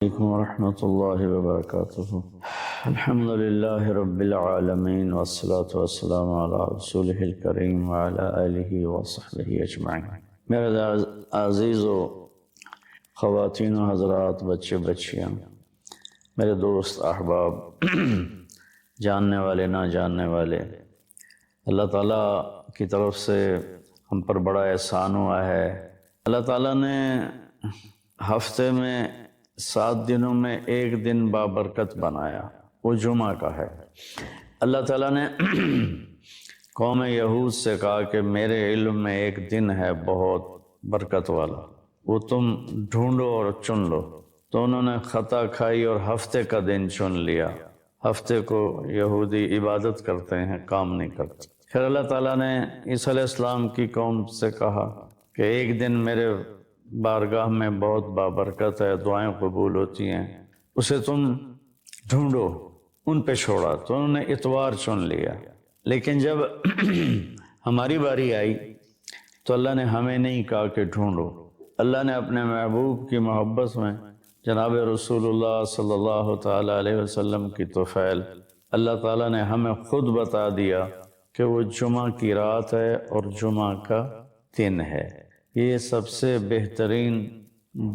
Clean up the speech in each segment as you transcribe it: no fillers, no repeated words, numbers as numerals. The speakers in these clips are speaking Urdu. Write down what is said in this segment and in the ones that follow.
عليكم ورحمة الله وبركاته. الحمد لله رب العالمين والصلاة والسلام على رسوله الكريم وعلى آله وصحبه أجمعين. میرے عزیز و خواتین و حضرات، بچے بچیاں، میرے دوست احباب، جاننے والے نہ جاننے والے، اللہ تعالیٰ کی طرف سے ہم پر بڑا احسان ہوا ہے۔ اللہ تعالیٰ نے ہفتے میں 7 دنوں میں ایک دن بابرکت بنایا، وہ جمعہ کا ہے۔ اللہ تعالیٰ نے قوم یہود سے کہا کہ میرے علم میں ایک دن ہے بہت برکت والا، وہ تم ڈھونڈو اور چن لو۔ تو انہوں نے خطا کھائی اور ہفتے کا دن چن لیا۔ ہفتے کو یہودی عبادت کرتے ہیں، کام نہیں کرتے۔ پھر اللہ تعالیٰ نے عیسیٰ علیہ السلام کی قوم سے کہا کہ ایک دن میرے بارگاہ میں بہت بابرکت ہے، دعائیں قبول ہوتی ہیں، اسے تم ڈھونڈو۔ ان پہ چھوڑا تو انہوں نے اتوار چن لیا۔ لیکن جب ہماری باری آئی تو اللہ نے ہمیں نہیں کہا کہ ڈھونڈو۔ اللہ نے اپنے محبوب کی محبت میں جناب رسول اللہ صلی اللہ تعالیٰ علیہ وسلم کی طفیل اللہ تعالیٰ نے ہمیں خود بتا دیا کہ وہ جمعہ کی رات ہے اور جمعہ کا دن ہے۔ یہ سب سے بہترین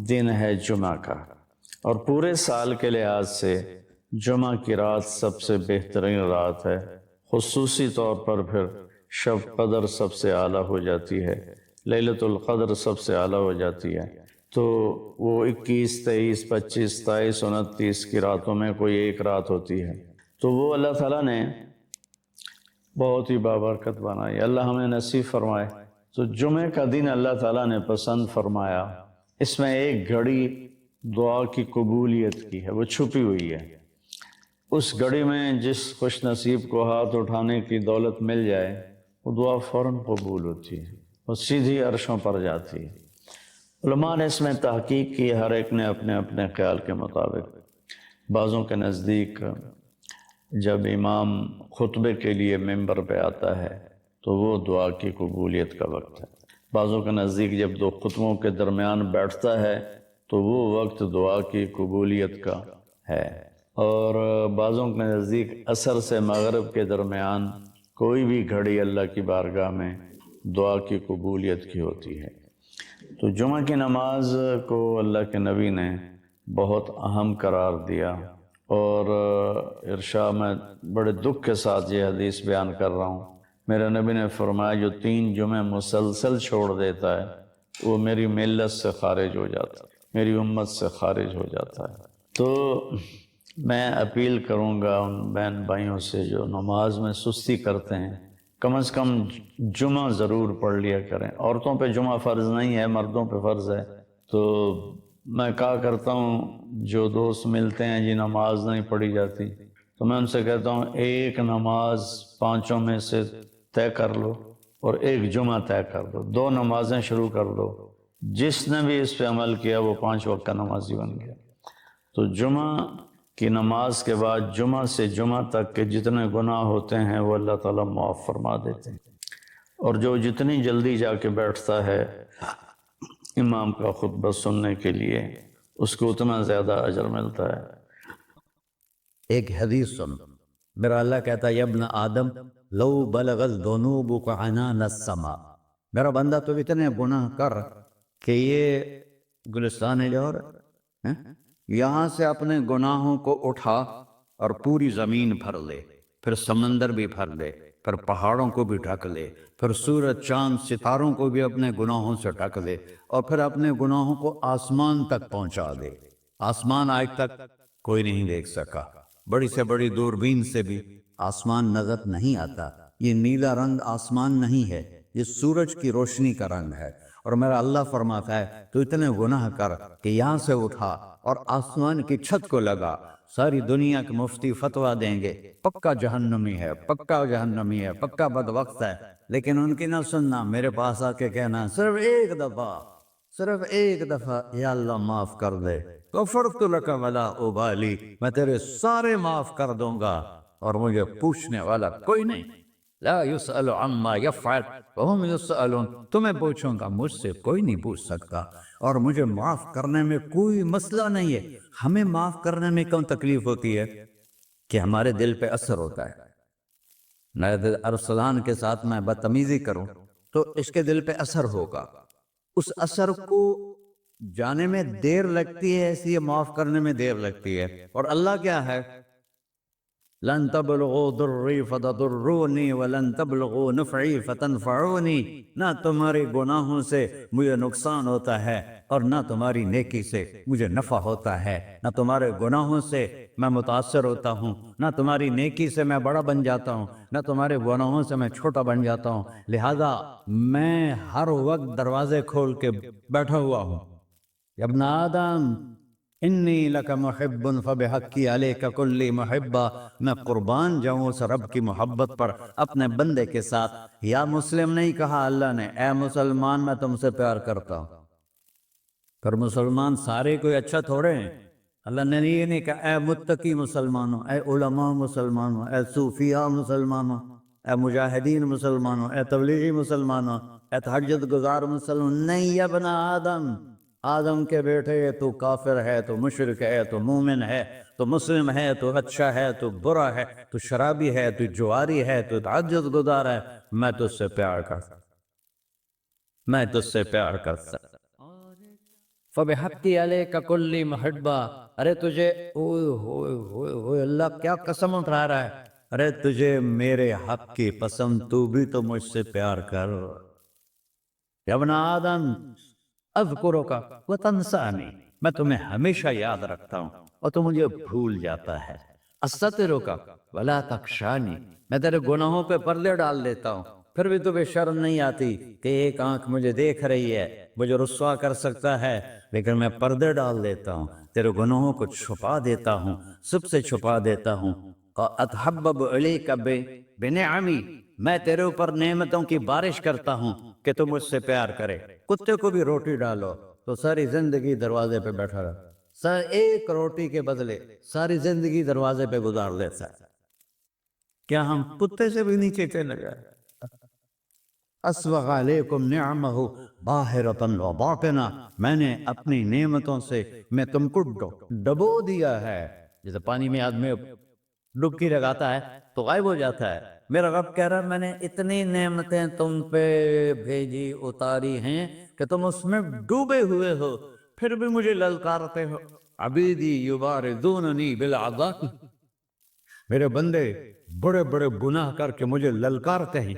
دن ہے جمعہ کا، اور پورے سال کے لحاظ سے جمعہ کی رات سب سے بہترین رات ہے۔ خصوصی طور پر پھر شب قدر سب سے اعلیٰ ہو جاتی ہے، لیلۃ القدر سب سے اعلیٰ ہو جاتی ہے۔ تو وہ 21، 23، 25، 27، 29 کی راتوں میں کوئی ایک رات ہوتی ہے، تو وہ اللہ تعالیٰ نے بہت ہی بابرکت بنائی۔ اللہ ہمیں نصیب فرمائے۔ تو جمعہ کا دن اللہ تعالیٰ نے پسند فرمایا، اس میں ایک گھڑی دعا کی قبولیت کی ہے، وہ چھپی ہوئی ہے۔ اس گھڑی میں جس خوش نصیب کو ہاتھ اٹھانے کی دولت مل جائے، وہ دعا فوراً قبول ہوتی ہے، وہ سیدھی عرشوں پر جاتی ہے۔ علماء نے اس میں تحقیق کی، ہر ایک نے اپنے اپنے خیال کے مطابق۔ بعضوں کے نزدیک جب امام خطبے کے لیے ممبر پہ آتا ہے تو وہ دعا کی قبولیت کا وقت ہے۔ بعضوں کے نزدیک جب 2 خطبوں کے درمیان بیٹھتا ہے تو وہ وقت دعا کی قبولیت کا ہے، اور بعضوں کے نزدیک عصر سے مغرب کے درمیان کوئی بھی گھڑی اللہ کی بارگاہ میں دعا کی قبولیت کی ہوتی ہے۔ تو جمعہ کی نماز کو اللہ کے نبی نے بہت اہم قرار دیا، اور ارشاد میں بڑے دکھ کے ساتھ یہ حدیث بیان کر رہا ہوں۔ میرے نبی نے فرمایا جو 3 جمعے مسلسل چھوڑ دیتا ہے وہ میری ملت سے خارج ہو جاتا ہے، میری امت سے خارج ہو جاتا ہے۔ تو میں اپیل کروں گا ان بہن بھائیوں سے جو نماز میں سستی کرتے ہیں، کم از کم جمعہ ضرور پڑھ لیا کریں۔ عورتوں پہ جمعہ فرض نہیں ہے، مردوں پہ فرض ہے۔ تو میں کہا کرتا ہوں، جو دوست ملتے ہیں جی نماز نہیں پڑھی جاتی، تو میں ان سے کہتا ہوں ایک نماز 5 میں سے طے کر لو اور ایک جمعہ طے کر دو، 2 نمازیں شروع کر دو۔ جس نے بھی اس پہ عمل کیا وہ 5 وقت کا نمازی بن گیا۔ تو جمعہ کی نماز کے بعد جمعہ سے جمعہ تک کے جتنے گناہ ہوتے ہیں وہ اللہ تعالیٰ معاف فرما دیتے ہیں، اور جو جتنی جلدی جا کے بیٹھتا ہے امام کا خطبہ سننے کے لیے اس کو اتنا زیادہ اجر ملتا ہے۔ ایک حدیث سن، میرا اللہ کہتا ہے ابن آدم لو بلغ الذنوب عنان السماء، میرا بندہ تو اتنے گناہ کر کہ یہ گلستان لاہور یہاں سے اپنے گناہوں کو اٹھا اور پوری زمین بھر لے، پھر سمندر بھی بھر لے، پھر پہاڑوں کو بھی ڈھک لے، پھر سورج چاند ستاروں کو بھی اپنے گناہوں سے ڈھک لے، اور پھر اپنے گناہوں کو آسمان تک پہنچا دے۔ آسمان آج تک کوئی نہیں دیکھ سکا، بڑی سے بڑی دوربین سے بھی آسمان نظر نہیں آتا۔ یہ نیلا رنگ آسمان نہیں ہے، یہ سورج کی روشنی کا رنگ ہے۔ اور میرا اللہ فرماتا ہے تو اتنے گناہ کر کہ یہاں سے اٹھا اور آسمان کی چھت کو لگا، ساری دنیا کے مفتی فتویٰ دیں گے پکا جہنمی ہے، پکا جہنمی ہے، پکا بدبخت ہے، لیکن ان کی نہ سننا، میرے پاس آ کے کہنا صرف ایک دفعہ یا اللہ معاف کر دے، غفرت لک ولا ابالی، میں تیرے سارے معاف کر دوں گا اور مجھے پوچھنے والا کوئی نہیں۔ لا يسأل عما يفعل وهم يسألون، تمہیں پوچھوں گا، مجھ سے کوئی نہیں پوچھ سکتا، اور مجھے معاف کرنے میں کوئی مسئلہ نہیں ہے۔ ہمیں معاف کرنے میں کیوں تکلیف ہوتی ہے؟ کہ ہمارے دل پہ اثر ہوتا ہے۔ میں ارسلان کے ساتھ میں بدتمیزی کروں تو اس کے دل پہ اثر ہوگا، اس اثر کو جانے میں دیر لگتی ہے، اس لیے معاف کرنے میں دیر لگتی ہے۔ اور اللہ کیا ہے؟ لن تبلغوا ضری فتضرونی ولن تبلغوا نفعی فتنفعونی، نہ تمہارے گناہوں سے مجھے نقصان ہوتا ہے اور نہ تمہاری نیکی سے مجھے نفع ہوتا ہے، نہ تمہارے گناہوں سے میں متاثر ہوتا ہوں، نہ تمہاری نیکی سے میں بڑا بن جاتا ہوں، نہ تمہارے گناہوں سے میں چھوٹا بن جاتا ہوں، لہذا میں ہر وقت دروازے کھول کے بیٹھا ہوا ہوں۔ یا ابن آدم انی لک محب فبحقی علیک کلی محبہ، میں قربان جاؤں اس رب کی محبت پر اپنے بندے کے ساتھ۔ یا مسلم نہیں کہا اللہ نے، اے مسلمان میں تم سے پیار کرتا ہوں۔ پر مسلمان سارے کوئی اچھا تھوڑے ہیں، اللہ نے یہ نہیں کہا اے متقی مسلمانوں، اے علماء مسلمانوں، اے صوفیاء مسلمانوں، اے مجاہدین مسلمانوں، اے تبلیغی مسلمانوں، اے تہجد گزار مسلمان، نہیں یا ابن آدم، آدم کے بیٹے، تو کافر ہے، تو مشرک ہے، تو مومن ہے، تو مسلم ہے، تو اچھا ہے، تو برا ہے، تو شرابی ہے، تو جواری ہے، تو تہجد گزار ہے، میں تجھ سے پیار کرتا، میں تجھ سے پیار کرتا۔ فَبِحَقِّ عَلَيْكَ كُلِّ مُحِبًّا، ارے تجھے اوئے ہوئے ہوئے ہوئے، اللہ کیا قسم اٹھا رہا ہے، ارے تجھے میرے حق کی قسم، تو بھی تو مجھ سے پیار کر۔ یا ابن آدم اذکرک وتنسانی، میں تمہیں ہمیشہ یاد رکھتا ہوں اور تو مجھے بھول جاتا ہے۔ استترک ولا تخشانی، میں تیرے گناہوں پہ پردے ڈال دیتا ہوں، پھر بھی تمہیں شرم نہیں آتی کہ ایک آنکھ مجھے دیکھ رہی ہے، مجھے رسوا کر سکتا ہے، لیکن میں پردے ڈال دیتا ہوں، تیرے گناہوں کو چھپا دیتا ہوں، سب سے چھپا دیتا ہوں۔ اتحبب الیک بنعمی، میں تیرے اوپر نعمتوں کی بارش کرتا ہوں کہ تم مجھ سے پیار کرے۔ کتے کو بھی روٹی ڈالو تو ساری زندگی دروازے پہ بیٹھا رہا، سر ایک روٹی کے بدلے ساری زندگی دروازے پہ گزار لیتا ہے۔ کیا ہم کتے سے بھی نیچے چلے گئے؟ اسبغ علیکم نعمہ باہرۃ وباطنہ، میں نے اپنی نعمتوں سے میں تم کو ڈبو دیا ہے، جیسے پانی میں آدمی ڈبکی لگاتا ہے تو غائب ہو جاتا ہے۔ میرا رب کہہ رہا ہے میں نے اتنی نعمتیں تم پہ بھیجی اتاری ہیں کہ تم اس میں ڈوبے ہوئے ہو، پھر بھی مجھے للکارتے ہو۔ عبیدی یبارزوننی بالعذاب، میرے بندے بڑے بڑے گناہ کر کے مجھے للکارتے ہیں۔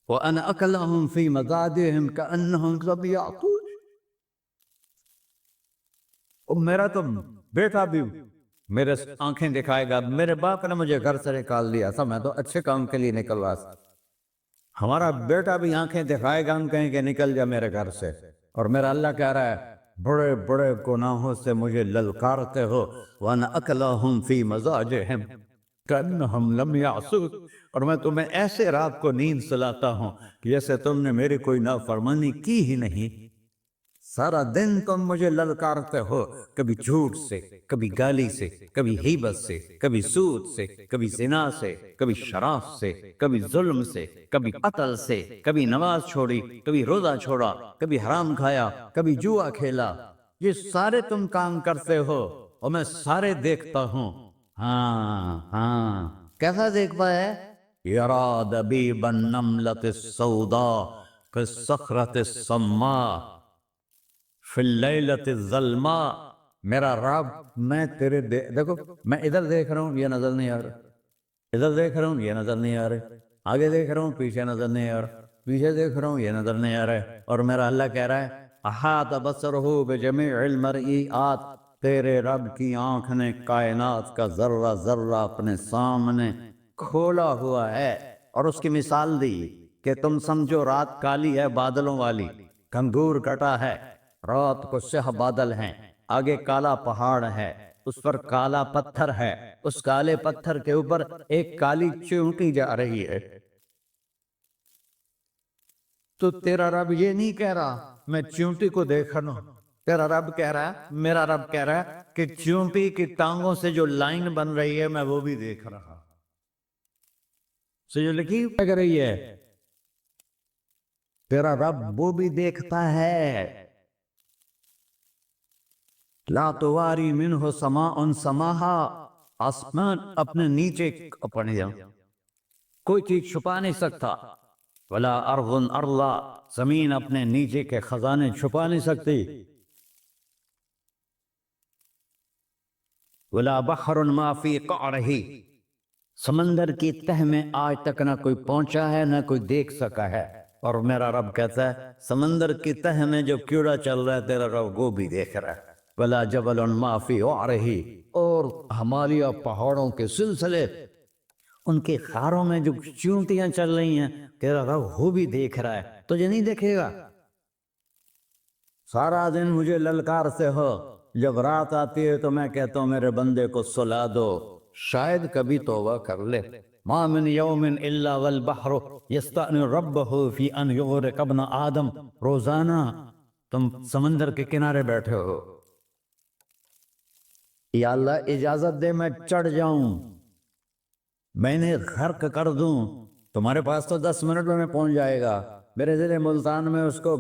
وَأَنَا أَكْلَهُمْ فِي مَزَاجِهِمْ كَأَنَّهُمْ ظَبِيَّةٌ، اور میرا تو بیٹا بھی میرے آنکھیں دکھائے گا، میرے باپ نے مجھے گھر سے نکال دیا تھا، میں تو اچھے کام کے لیے نکل رہا تھا، ہمارا بیٹا بھی آنکھیں دکھائے گا، ہم کہیں کہ نکل جا میرے گھر سے۔ اور میرا اللہ کہہ رہا ہے بڑے بڑے گناہوں سے مجھے للکارتے ہو۔ وَأَنَا أَكْلَهُمْ فِي مَزَاجِهِمْ كَأَنَّهُمْ لَمْ يَعْصُوكَ، اور میں تمہیں ایسے رات کو نیند سلاتا ہوں کہ جیسے تم نے میری کوئی نافرمانی کی ہی نہیں۔ سارا دن تم مجھے للکارتے ہو، کبھی جھوٹ سے، کبھی گالی سے، کبھی غیبت سے، کبھی سود سے، کبھی زنا سے، کبھی شراب سے، کبھی ظلم سے، کبھی قتل سے، کبھی نماز چھوڑی، کبھی روزہ چھوڑا، کبھی حرام کھایا، کبھی جوا کھیلا، یہ سارے تم کام کرتے ہو اور میں سارے دیکھتا ہوں۔ ہاں ہاں، کیسا دیکھتا ہے؟ یرا دبیب النملۃ السوداء کالصخرۃ الصماء فی اللیلۃ الظلماء، میرا رب میں تیرے دیکھو میں ادھر دیکھ رہا ہوں یہ نظر نہیں آ رہا، ادھر دیکھ رہا ہوں یہ نظر نہیں آ رہا، آگے دیکھ رہا ہوں پیچھے نظر نہیں آ رہا، پیچھے دیکھ رہا ہوں یہ نظر نہیں آ رہا ہے، اور میرا اللہ کہہ رہا ہے احاط بصرہ بجمیع المرئیات، تیرے رب کی آنکھ نے کائنات کا ذرہ ذرہ اپنے سامنے کھولا ہوا ہے۔ اور اس کی مثال دی کہ تم سمجھو رات کالی ہے بادلوں والی، گھنگور کٹا ہے، رات کو سیاہ بادل ہیں، آگے کالا پہاڑ ہے، اس پر کالا پتھر ہے، اس کالے پتھر کے اوپر ایک کالی چیونٹی جا رہی ہے، تو تیرا رب یہ نہیں کہہ رہا میں چیونٹی کو دیکھ رہا ہوں، تیرا رب کہہ رہا ہے، میرا رب کہہ رہا ہے کہ چیونٹی کی ٹانگوں سے جو لائن بن رہی ہے میں وہ بھی دیکھ رہا ہوں۔ سے جو لکھی لگ رہی ہے، تیرا رب وہ بھی دیکھتا ہے. لا تواری منہ سماء سماہا، آسمان اپنے نیچے اپنے کوئی چیز چھپا نہیں سکتا. ولا ارض ارضا، زمین اپنے نیچے کے خزانے چھپا نہیں سکتی. ولا بحر ما فی قعرہ، سمندر کی تہ میں آج تک نہ کوئی پہنچا ہے نہ کوئی دیکھ سکا ہے. اور میرا رب کہتا ہے سمندر کی تہ میں جو کیڑا چل رہا ہے تیرا رب وہ بھی دیکھ رہا ہے. ولا جبل ما فی وعرہ، اور ہمالیہ پہاڑوں کے سلسلے، ان کے خاروں میں جو چونٹیاں چل رہی ہیں تیرا رب وہ بھی دیکھ رہا ہے. تجھے نہیں دیکھے گا؟ سارا دن مجھے للکارتے ہو، جب رات آتی ہے تو میں کہتا ہوں میرے بندے کو سلا دو، شاید کبھی توبہ کر لے. ما من یوم الا والبحر یستأنی ربہ فی ان یغرق ابن آدم. روزانہ تم سمندر کے کنارے بیٹھے ہو، یا اللہ اجازت دے میں چڑھ جاؤں، میں انہیں غرق کر دوں. تمہارے پاس تو 10 منٹ میں پہنچ جائے گا، میرے ضلع ملتان میں اس کو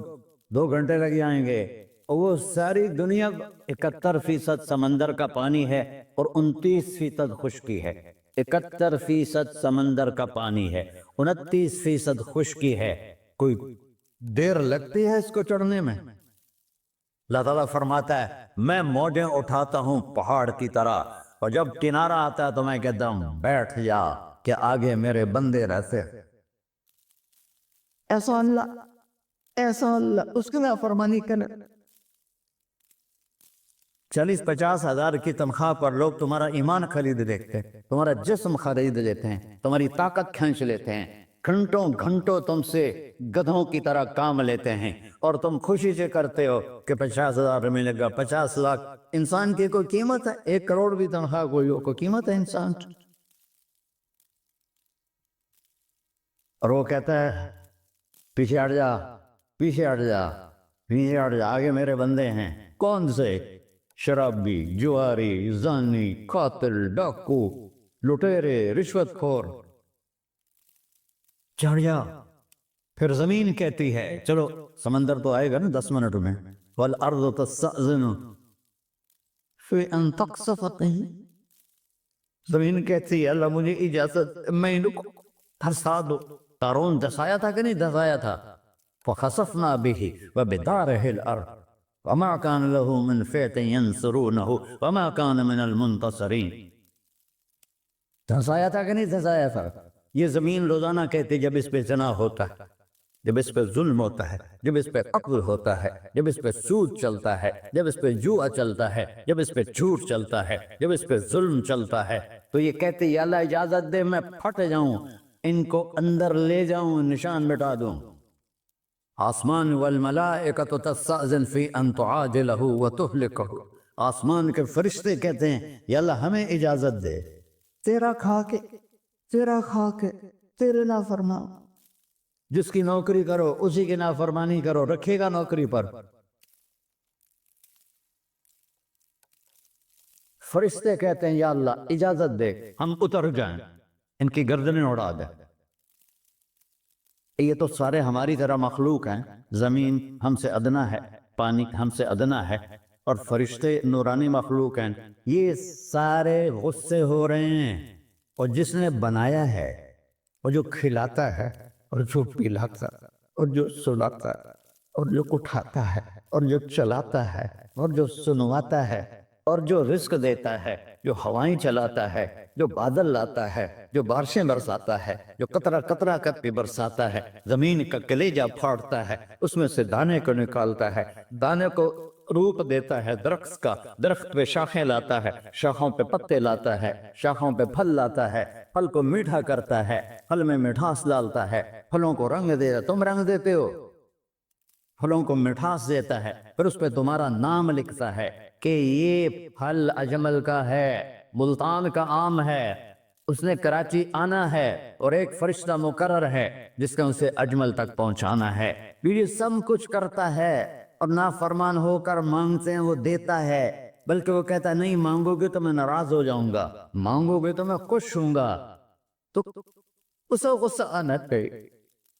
2 گھنٹے لگ جائیں گے. اور وہ ساری دنیا 71% سمندر کا پانی ہے اور 29% خشکی ہے. 71% سمندر کا پانی ہے، 29% خشکی ہے. کوئی دیر لگتی ہے اس کو چڑھنے میں؟ اللہ تعالیٰ فرماتا ہے میں موجیں اٹھاتا ہوں پہاڑ کی طرح، اور جب کنارہ آتا ہے تو میں کہتا ہوں بیٹھ جا کہ آگے میرے بندے رہتے. ایسا اللہ اس کی نافرمانی کرے. 40-50 ہزار کی تنخواہ پر لوگ تمہارا ایمان خرید لیتے ہیں، تمہارا جسم خرید لیتے ہیں، تمہاری طاقت کھینچ لیتے ہیں، گھنٹوں تم سے گدھوں کی طرح کام لیتے ہیں، اور تم خوشی سے کرتے ہو کہ 50,000 ملے گا، 50 لاکھ. انسان کی کوئی قیمت ہے؟ 1 کروڑ بھی تنخواہ کوئی قیمت ہے انسان؟ اور وہ کہتا ہے پیچھے ہٹ جا، پیچھے ہٹ جا، پیچھے ہٹ جا، آگے میرے بندے ہیں. کون سے؟ شرابی، جواری، زانی، قاتل، ڈاکو، لٹیرے، رشوت خور. چڑھ جا. پھر زمین کہتی ہے چلو سمندر تو آئے گا نا 10 منٹ میں. والارض تستأذن فی ان تقصف قیل، زمین کہتی ہے اللہ مجھے اجازت، میں ان کو دھسا دو. قارون دھسایا تھا کہ نہیں دھسایا تھا؟ فخسفنا به وبداره الارض وما كان له من فئة ينصرونه وما كان من المنتصرين. دھسایا تھا کہ نہیں دھسایا تھا؟ یہ زمین روزانہ کہتے جب اس پہ زنا ہوتا ہے، جب اس پہ ظلم ہوتا ہے، جب اس پہ قتل ہوتا ہے، جب اس پہ سود چلتا ہے، جب اس پہ جوا چلتا ہے، جب اس پہ جھوٹ چلتا ہے، جب اس پہ ظلم چلتا ہے، تو یہ کہتے یا اللہ اجازت دے میں پھٹ جاؤں، ان کو اندر لے جاؤں، نشان مٹا دوں. آسمان والملائکۃ تستأذن فی ان تعاجلہ وتہلکہ، آسمان کے فرشتے کہتے ہیں یا اللہ ہمیں اجازت دے، تیرا کھا کے تیرے نافرمان. جس کی نوکری کرو اسی کی نافرمانی کرو، رکھے گا نوکری پر؟ فرشتے کہتے ہیں یا اللہ اجازت دے ہم اتر جائیں، ان کی گردنیں اڑا دیں. یہ تو سارے ہماری طرح مخلوق ہیں، زمین ہم سے ادنا ہے، پانی ہم سے ادنا ہے، اور فرشتے نورانی مخلوق ہیں. یہ سارے غصے ہو رہے ہیں، اور جس نے بنایا ہے، اور جو کھلاتا ہے، اور جو پلاتا ہے، اور جو سلاتا ہے، اور جو اٹھاتا ہے، اور جو چلاتا ہے، اور جو سنواتا ہے، اور جو رزق دیتا ہے، جو ہوائیں چلاتا ہے، جو بادل لاتا ہے، جو بارشیں برساتا ہے، جو قطرہ قطرہ کر کے برساتا ہے، زمین کا کلیجہ پھاڑتا ہے، اس میں سے دانے کو نکالتا ہے، دانے کو روپ دیتا ہے درخت کا، درخت پہ شاخیں لاتا ہے، شاخوں پہ پتے لاتا ہے، شاخوں پہ پھل لاتا ہے، پھل کو میٹھا کرتا ہے، پھل میں مٹھاس ڈالتا ہے، پھلوں کو رنگ دیتا. تم رنگ دیتے ہو، پھلوں کو مٹھاس دیتا ہے، پھر اس پہ تمہارا نام لکھتا ہے کہ یہ پھل اجمل کا ہے، ملتان کا آم ہے، اس نے کراچی آنا ہے، اور ایک فرشتہ مقرر ہے جس کا اسے اجمل تک پہنچانا ہے. یہ سب کچھ کرتا ہے، اور نافرمان ہو کر مانگتے ہیں وہ دیتا ہے، بلکہ وہ کہتا ہے نہیں مانگو گے تو میں ناراض ہو جاؤں گا، مانگو گے تو میں خوش ہوں گا. تو اسے غصہ آنا چاہیے،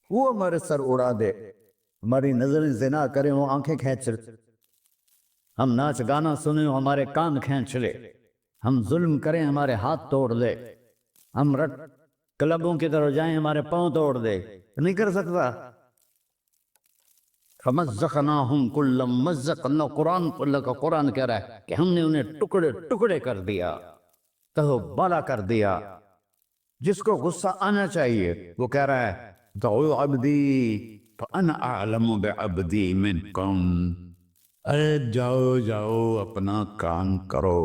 وہ ہمارے سر اڑا دے، ہماری نظریں زنا کریں وہ آنکھیں کھینچ لے، ہم ناچ گانا سنیں وہ ہمارے کان کھینچ لے، ہم ظلم کریں ہمارے ہاتھ توڑ لے، ہم رٹ کلبوں کی طرف جائیں ہمارے پاؤں توڑ دے، نہیں کر سکتا۔ فَمَزَّقْنَاهُمْ كُلَّ مُمَزَّقٍ، اللہ کا قرآن کہہ رہا ہے کہ ہم نے انہیں ٹکڑے ٹکڑے کر دیا، کہو بالا کر دیا۔ جس کو غصہ آنا چاہیے وہ کہہ رہا ہے دعوا عبدی فانا اعلم بعبدی منکم، ارے جاؤ جاؤ اپنا کام کرو،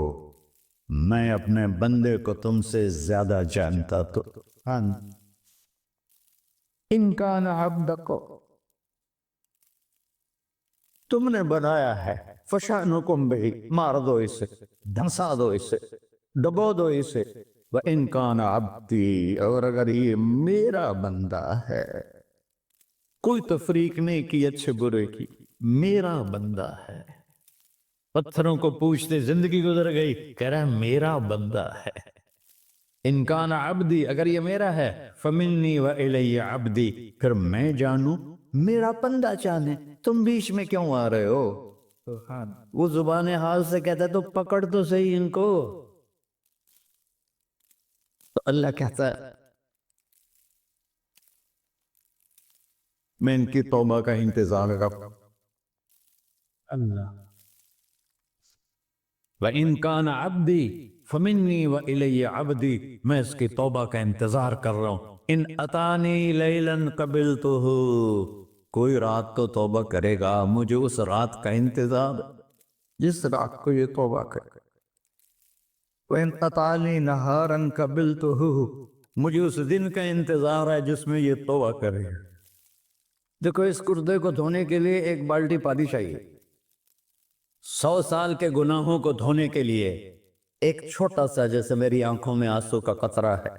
میں اپنے بندے کو تم سے زیادہ جانتا تو ان کان عبدکو، تم نے بنایا ہے، فشانکم بہی، مار دو اسے، دھنسا دو اسے، ڈبو دو اسے، وَإِن كَانَ عَبْدِي، اور اگر یہ میرا بندہ ہے، کوئی تفریق نہیں کی اچھے برے کی، میرا بندہ ہے۔ پتھروں کو پوچھتے زندگی گزر گئی، کہہ رہا ہے میرا بندہ ہے۔ ان کان عبدی، اگر یہ میرا ہے، فمنی وإلی عبدی، پھر میں جانوں میرا بندہ جانے، تم بیچ میں کیوں آ رہے ہو؟ وہ زبان حال سے کہتا ہے تو پکڑ تو صحیح ان کو۔ تو اللہ کہتا ہے میں ان کی توبہ کا انتظار کرتا ہوں۔ اللہ وَإِن كَانَ عَبْدِي فَمِنِّي وَإِلَيَّ عَبْدِي، میں اس کی توبہ کا انتظار کر رہا ہوں۔ ان اتانی لیلاً قبلتہ، کوئی رات کو توبہ کرے گا، مجھے اس رات کا انتظار جس رات کو یہ توبہ کرے۔ وَإِنْ أَطَعَنِي نَهَارًا قَبِلْتُهُ، مجھے اس دن کا انتظار ہے جس میں یہ توبہ کرے۔ دیکھو اس کردے کو دھونے کے لیے ایک بالٹی پانی چاہیے، 100 سال کے گناہوں کو دھونے کے لیے ایک چھوٹا سا، جیسے میری آنکھوں میں آنسو کا قطرہ ہے،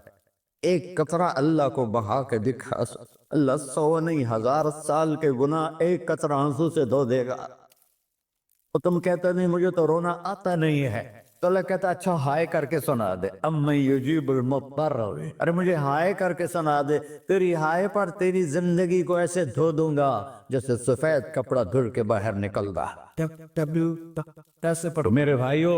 ایک قطرہ اللہ کو بہا کے دکھا، اللہ 100 نہیں 1000 سال کے گناہ ایک قطرہ آنسو سے دھو دے گا۔ اور تم کہتے نہیں مجھے تو رونا آتا نہیں ہے، تو اللہ کہتا اچھا ہائے کر کے سنا دے، اَمَّن یُجِیبُ الْمُضْطَرَّ، ارے مجھے ہائے کر کے سنا دے، تیری ہائے پر تیری زندگی کو ایسے دھو دوں گا جیسے سفید کپڑا دھل کے باہر نکلتا۔ ایسے پڑھو میرے بھائیو،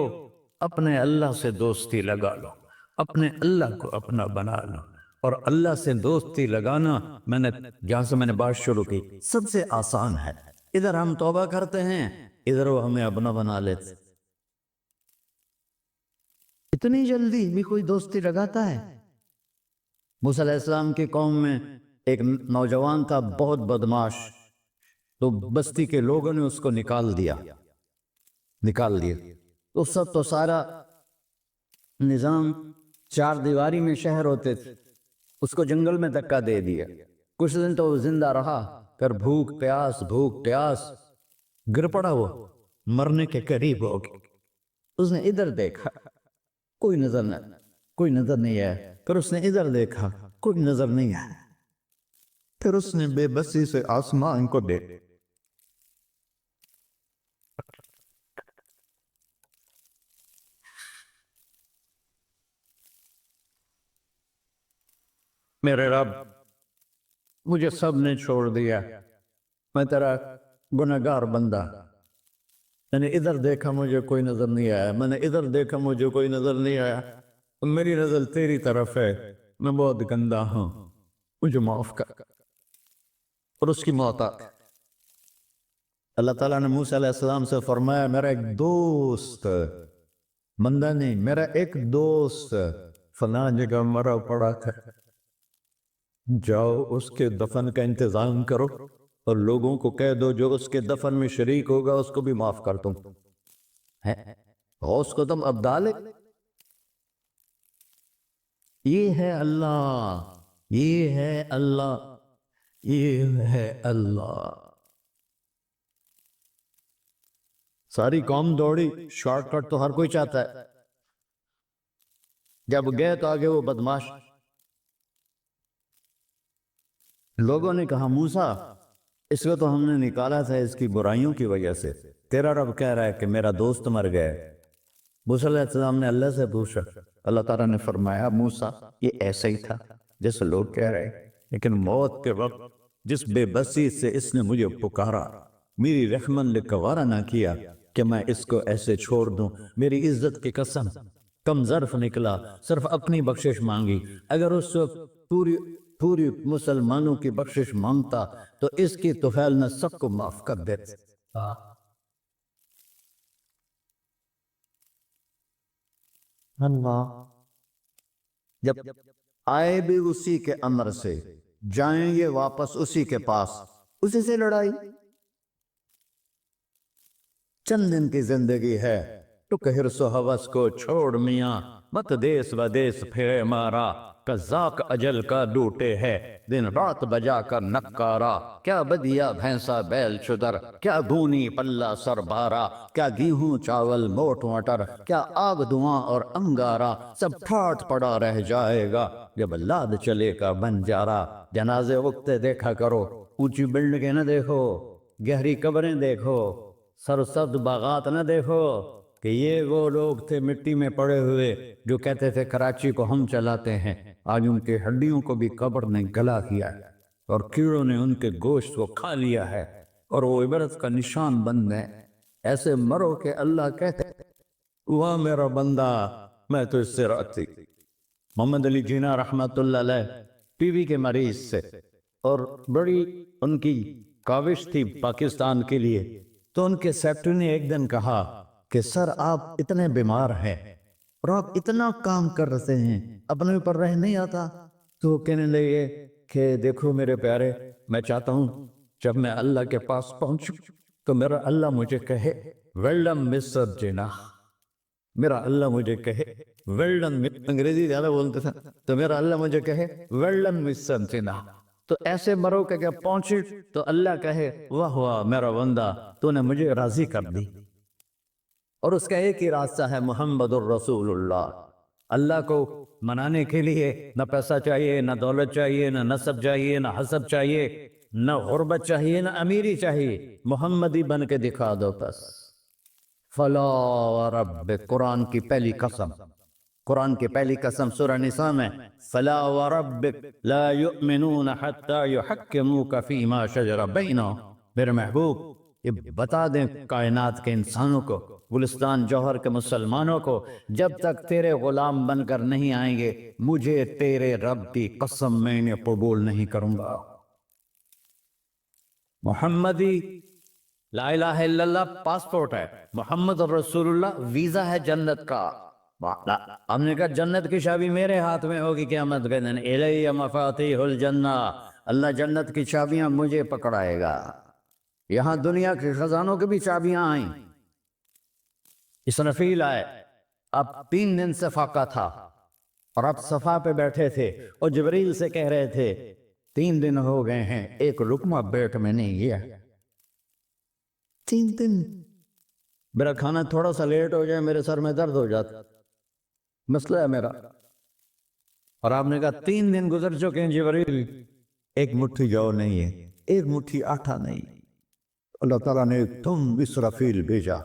اپنے اللہ سے دوستی لگا لو، اپنے اللہ کو اپنا بنا لو۔ اور اللہ سے دوستی لگانا، جہاں سے میں نے بات شروع کی، سب سے آسان ہے۔ ادھر ہم توبہ کرتے ہیں، ادھر وہ ہمیں اپنا بنا لیتے۔ اتنی جلدی بھی کوئی دوستی لگاتا ہے؟ موسیٰ علیہ السلام کی قوم میں ایک نوجوان تھا بہت بدماش، تو بستی کے لوگوں نے اس کو نکال دیا۔ تو سب تو سارا نظام 4 دیواری میں شہر ہوتے تھے، اس کو جنگل میں دھکا دے دیا۔ کچھ دن تو وہ زندہ رہا، پھر بھوک پیاس گر پڑا، وہ مرنے کے قریب ہو گیا۔ اس نے ادھر دیکھا، کوئی نظر نہیں ہے، پھر اس نے ادھر دیکھا، کوئی نظر نہیں ہے، پھر اس نے بے بسی سے آسمان کو دیکھا، میرے رب مجھے سب نے چھوڑ دیا، میں تیرا گنہگار بندہ، میں نے ادھر دیکھا مجھے کوئی نظر نہیں آیا، میں نے ادھر دیکھا مجھے کوئی نظر نہیں آیا، میری نظر تیری طرف ہے، میں بہت گندا ہوں، مجھے معاف کر۔ اور اس کی موت آ گئی۔ اللہ تعالیٰ نے موسیٰ علیہ السلام سے فرمایا میرا ایک دوست، بندہ نہیں، میرا ایک دوست فلاں جگہ مرا پڑا تھا، جاؤ اس کے دفن کا انتظام کرو اور لوگوں کو کہہ دو جو اس کے دفن میں شریک ہوگا اس کو بھی معاف کر دوں۔ غوث کو تم اب ڈالے، یہ ہے اللہ، یہ ہے اللہ، یہ ہے اللہ۔ ساری قوم دوڑی، شارٹ کٹ تو ہر کوئی چاہتا ہے، جب گئے تو آگے وہ بدماش، لوگوں نے کہا موسیٰ اس کو تو ہم نے نکالا تھا اس کی برائیوں کی وجہ سے، تیرا رب کہہ رہا ہے کہ میرا دوست مر گیا۔ موسیٰ علیہ السلام نے اللہ سے پوچھا، اللہ تعالیٰ نے فرمایا موسیٰ یہ ایسا ہی تھا، جیسے لوگ کہہ رہے ہیں، لیکن موت کے وقت جس بے بسی سے اس نے مجھے پکارا، میری رحمت نے گوارا نہ کیا کہ میں اس کو ایسے چھوڑ دوں، میری عزت کی قسم کم ظرف نکلا، صرف اپنی بخشش مانگی، اگر اس وقت پوری مسلمانوں کی بخشش مانگتا تو اس کی طفیل نے سب کو معاف کر دیتا۔ اللہ جب آئے بھی اسی کے امر سے، جائیں گے واپس اسی کے پاس، اسی سے لڑائی۔ چند دن کی زندگی ہے، تو حرص و ہوس کو چھوڑ میاں، مت دیس و دیس پھرے مارا، قذاق اجل کا ڈوٹے ہے، دن رات بجا کر نکارا، کیا بدیا بھینسا بیل چدر، کیا گونی پلہ سر بارا، کیا گیہوں چاول موٹ مٹر، کیا آگ دھواں اور انگارا، سب ٹھاٹ پڑا رہ جائے گا جب لاد چلے کا بنجارا۔ جنازے وقت دیکھا کرو، اونچی بلڈنگیں نہ دیکھو، گہری قبریں دیکھو، سرسبز باغات نہ دیکھو، کہ یہ وہ لوگ تھے مٹی میں پڑے ہوئے جو کہتے تھے کراچی کو ہم چلاتے ہیں، آج ان کے ہڈیوں کو بھی قبر نے گلا کیا ہے اور کیڑوں نے ان کے گوشت کو کھا لیا ہے اور وہ عبرت کا نشان بن گئے۔ ایسے مرو کہ اللہ کہتے واہ میرا بندہ میں تو اس سے راضی۔ محمد علی جناح رحمت اللہ علیہ ٹی وی کے مریض سے، اور بڑی ان کی کاوش تھی پاکستان کے لیے، تو ان کے سیکٹری نے ایک دن کہا کہ سر آپ اتنے بیمار ہیں اور آپ اتنا کام کر رہے ہیں، اپنے اوپر رہ نہیں آتا؟ تو وہ کہنے لگے کہ دیکھو میرے پیارے، میں چاہتا ہوں جب میں اللہ کے پاس پہنچوں تو میرا اللہ مجھے کہے ویلڈم مسٹر جناح، میرا اللہ مجھے کہے ویلڈن، انگریزی زیادہ بولتے تھا، تو میرا اللہ مجھے کہے ویلڈن مسٹر جناح۔ تو ایسے مرو کہ جب پہنچے تو اللہ کہے واہ واہ میرا بندہ تو نے مجھے راضی کر دی۔ اور اس کا ایک ہی راستہ ہے محمد الرسول اللہ۔ اللہ کو منانے کے لیے نہ پیسہ چاہیے، نہ دولت چاہیے، نہ نسب چاہیے، نہ حسب چاہیے، نہ غربت چاہیے، نہ امیری چاہیے، محمدی بن کے دکھا دو بس۔ فلا وربک، قرآن کی پہلی قسم، قرآن کی پہلی قسم سورہ نساء میں، فلا وربک لا یؤمنون حتی یحکموک فیما شجر بینہم، میرے محبوب یہ بتا دیں کائنات کے انسانوں کو، گلستان جوہر کے مسلمانوں کو، جب تک تیرے غلام بن کر نہیں آئیں گے مجھے تیرے رب کی قسم میں انہیں قبول نہیں کروں گا۔ محمدی لا الہ الا اللہ پاسپورٹ ہے، محمد رسول اللہ ویزا ہے جنت کا۔ ہم نے کہا جنت کی چابی میرے ہاتھ میں ہوگی قیامت کے دن، الی مفاتیح الجنہ، اللہ جنت کی چابیاں مجھے پکڑائے گا۔ یہاں دنیا کے خزانوں کی بھی چابیاں آئیں۔ اسرافیل آئے، اب 3 دن سے فاقہ تھا اور اب صفا پہ بیٹھے تھے اور جبریل سے کہہ رہے تھے 3 دن ہو گئے ہیں ایک لقمہ پیٹ میں نہیں گیا، 3 دن میرا کھانا تھوڑا سا لیٹ ہو جائے میرے سر میں درد ہو جاتا، مسئلہ ہے میرا۔ اور آپ نے کہا 3 دن گزر چکے ہیں جبریل، ایک مٹھی جو نہیں ہے، ایک مٹھی آٹا نہیں۔ اللہ تعالیٰ نے تم اسرافیل بھیجا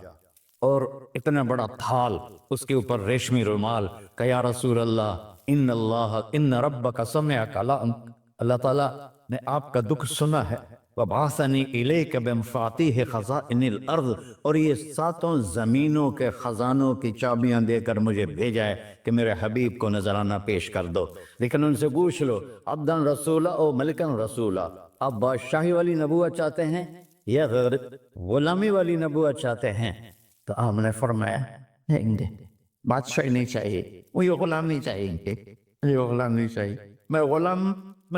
اور اتنا بڑا تھال، اس کے اوپر ریشمی رومال، کہ یا رسول اللہ ان ربک سمع کلام، اللہ تعالیٰ نے آپ کا دکھ سنا ہے، وَبَعَثَنِي إِلَيْكَ بِمَفَاتِيحِ خَزَائِنِ الْأَرْضِ، اور یہ 7 زمینوں کے خزانوں کی چابیاں دے کر مجھے بھیجا ہے کہ میرے حبیب کو نذرانہ پیش کر دو۔ لیکن ان سے پوچھ لو عبدن رسولہ او ملکن رسولہ، آپ بادشاہی والی نبوت چاہتے ہیں یا غلامی والی نبوت چاہتے ہیں؟ تو آپ نے فرمایا نہیں، بادشاہی نہیں چاہیے، مجھے غلامی چاہیے، مجھے غلامی چاہیے، میں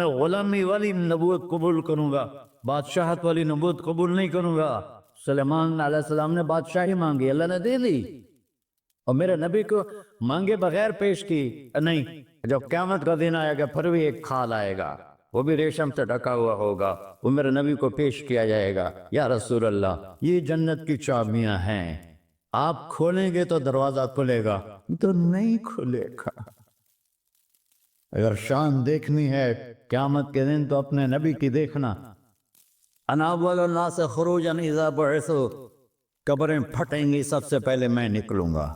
غلامی والی نبوت قبول کروں گا، بادشاہت والی نبوت قبول نہیں کروں گا۔ سلیمان علیہ السلام نے بادشاہی مانگی، اللہ نے دے دی، اور میرے نبی کو مانگے بغیر پیش کی نہیں۔ جب قیامت کا دن آئے گا پھر بھی ایک کھال آئے گا، وہ بھی ریشم سے ڈھکا ہوا ہوگا، وہ میرے نبی کو پیش کیا جائے گا، یا رسول اللہ یہ جنت کی چابیاں ہیں، آپ کھولیں گے تو دروازہ کھلے گا، تو نہیں کھلے گا۔ اگر شان دیکھنی ہے قیامت کے دن تو اپنے نبی کی دیکھنا، انا اول الناس خروجا اذا بعثوا، قبریں پھٹیں گی سب سے پہلے میں نکلوں گا،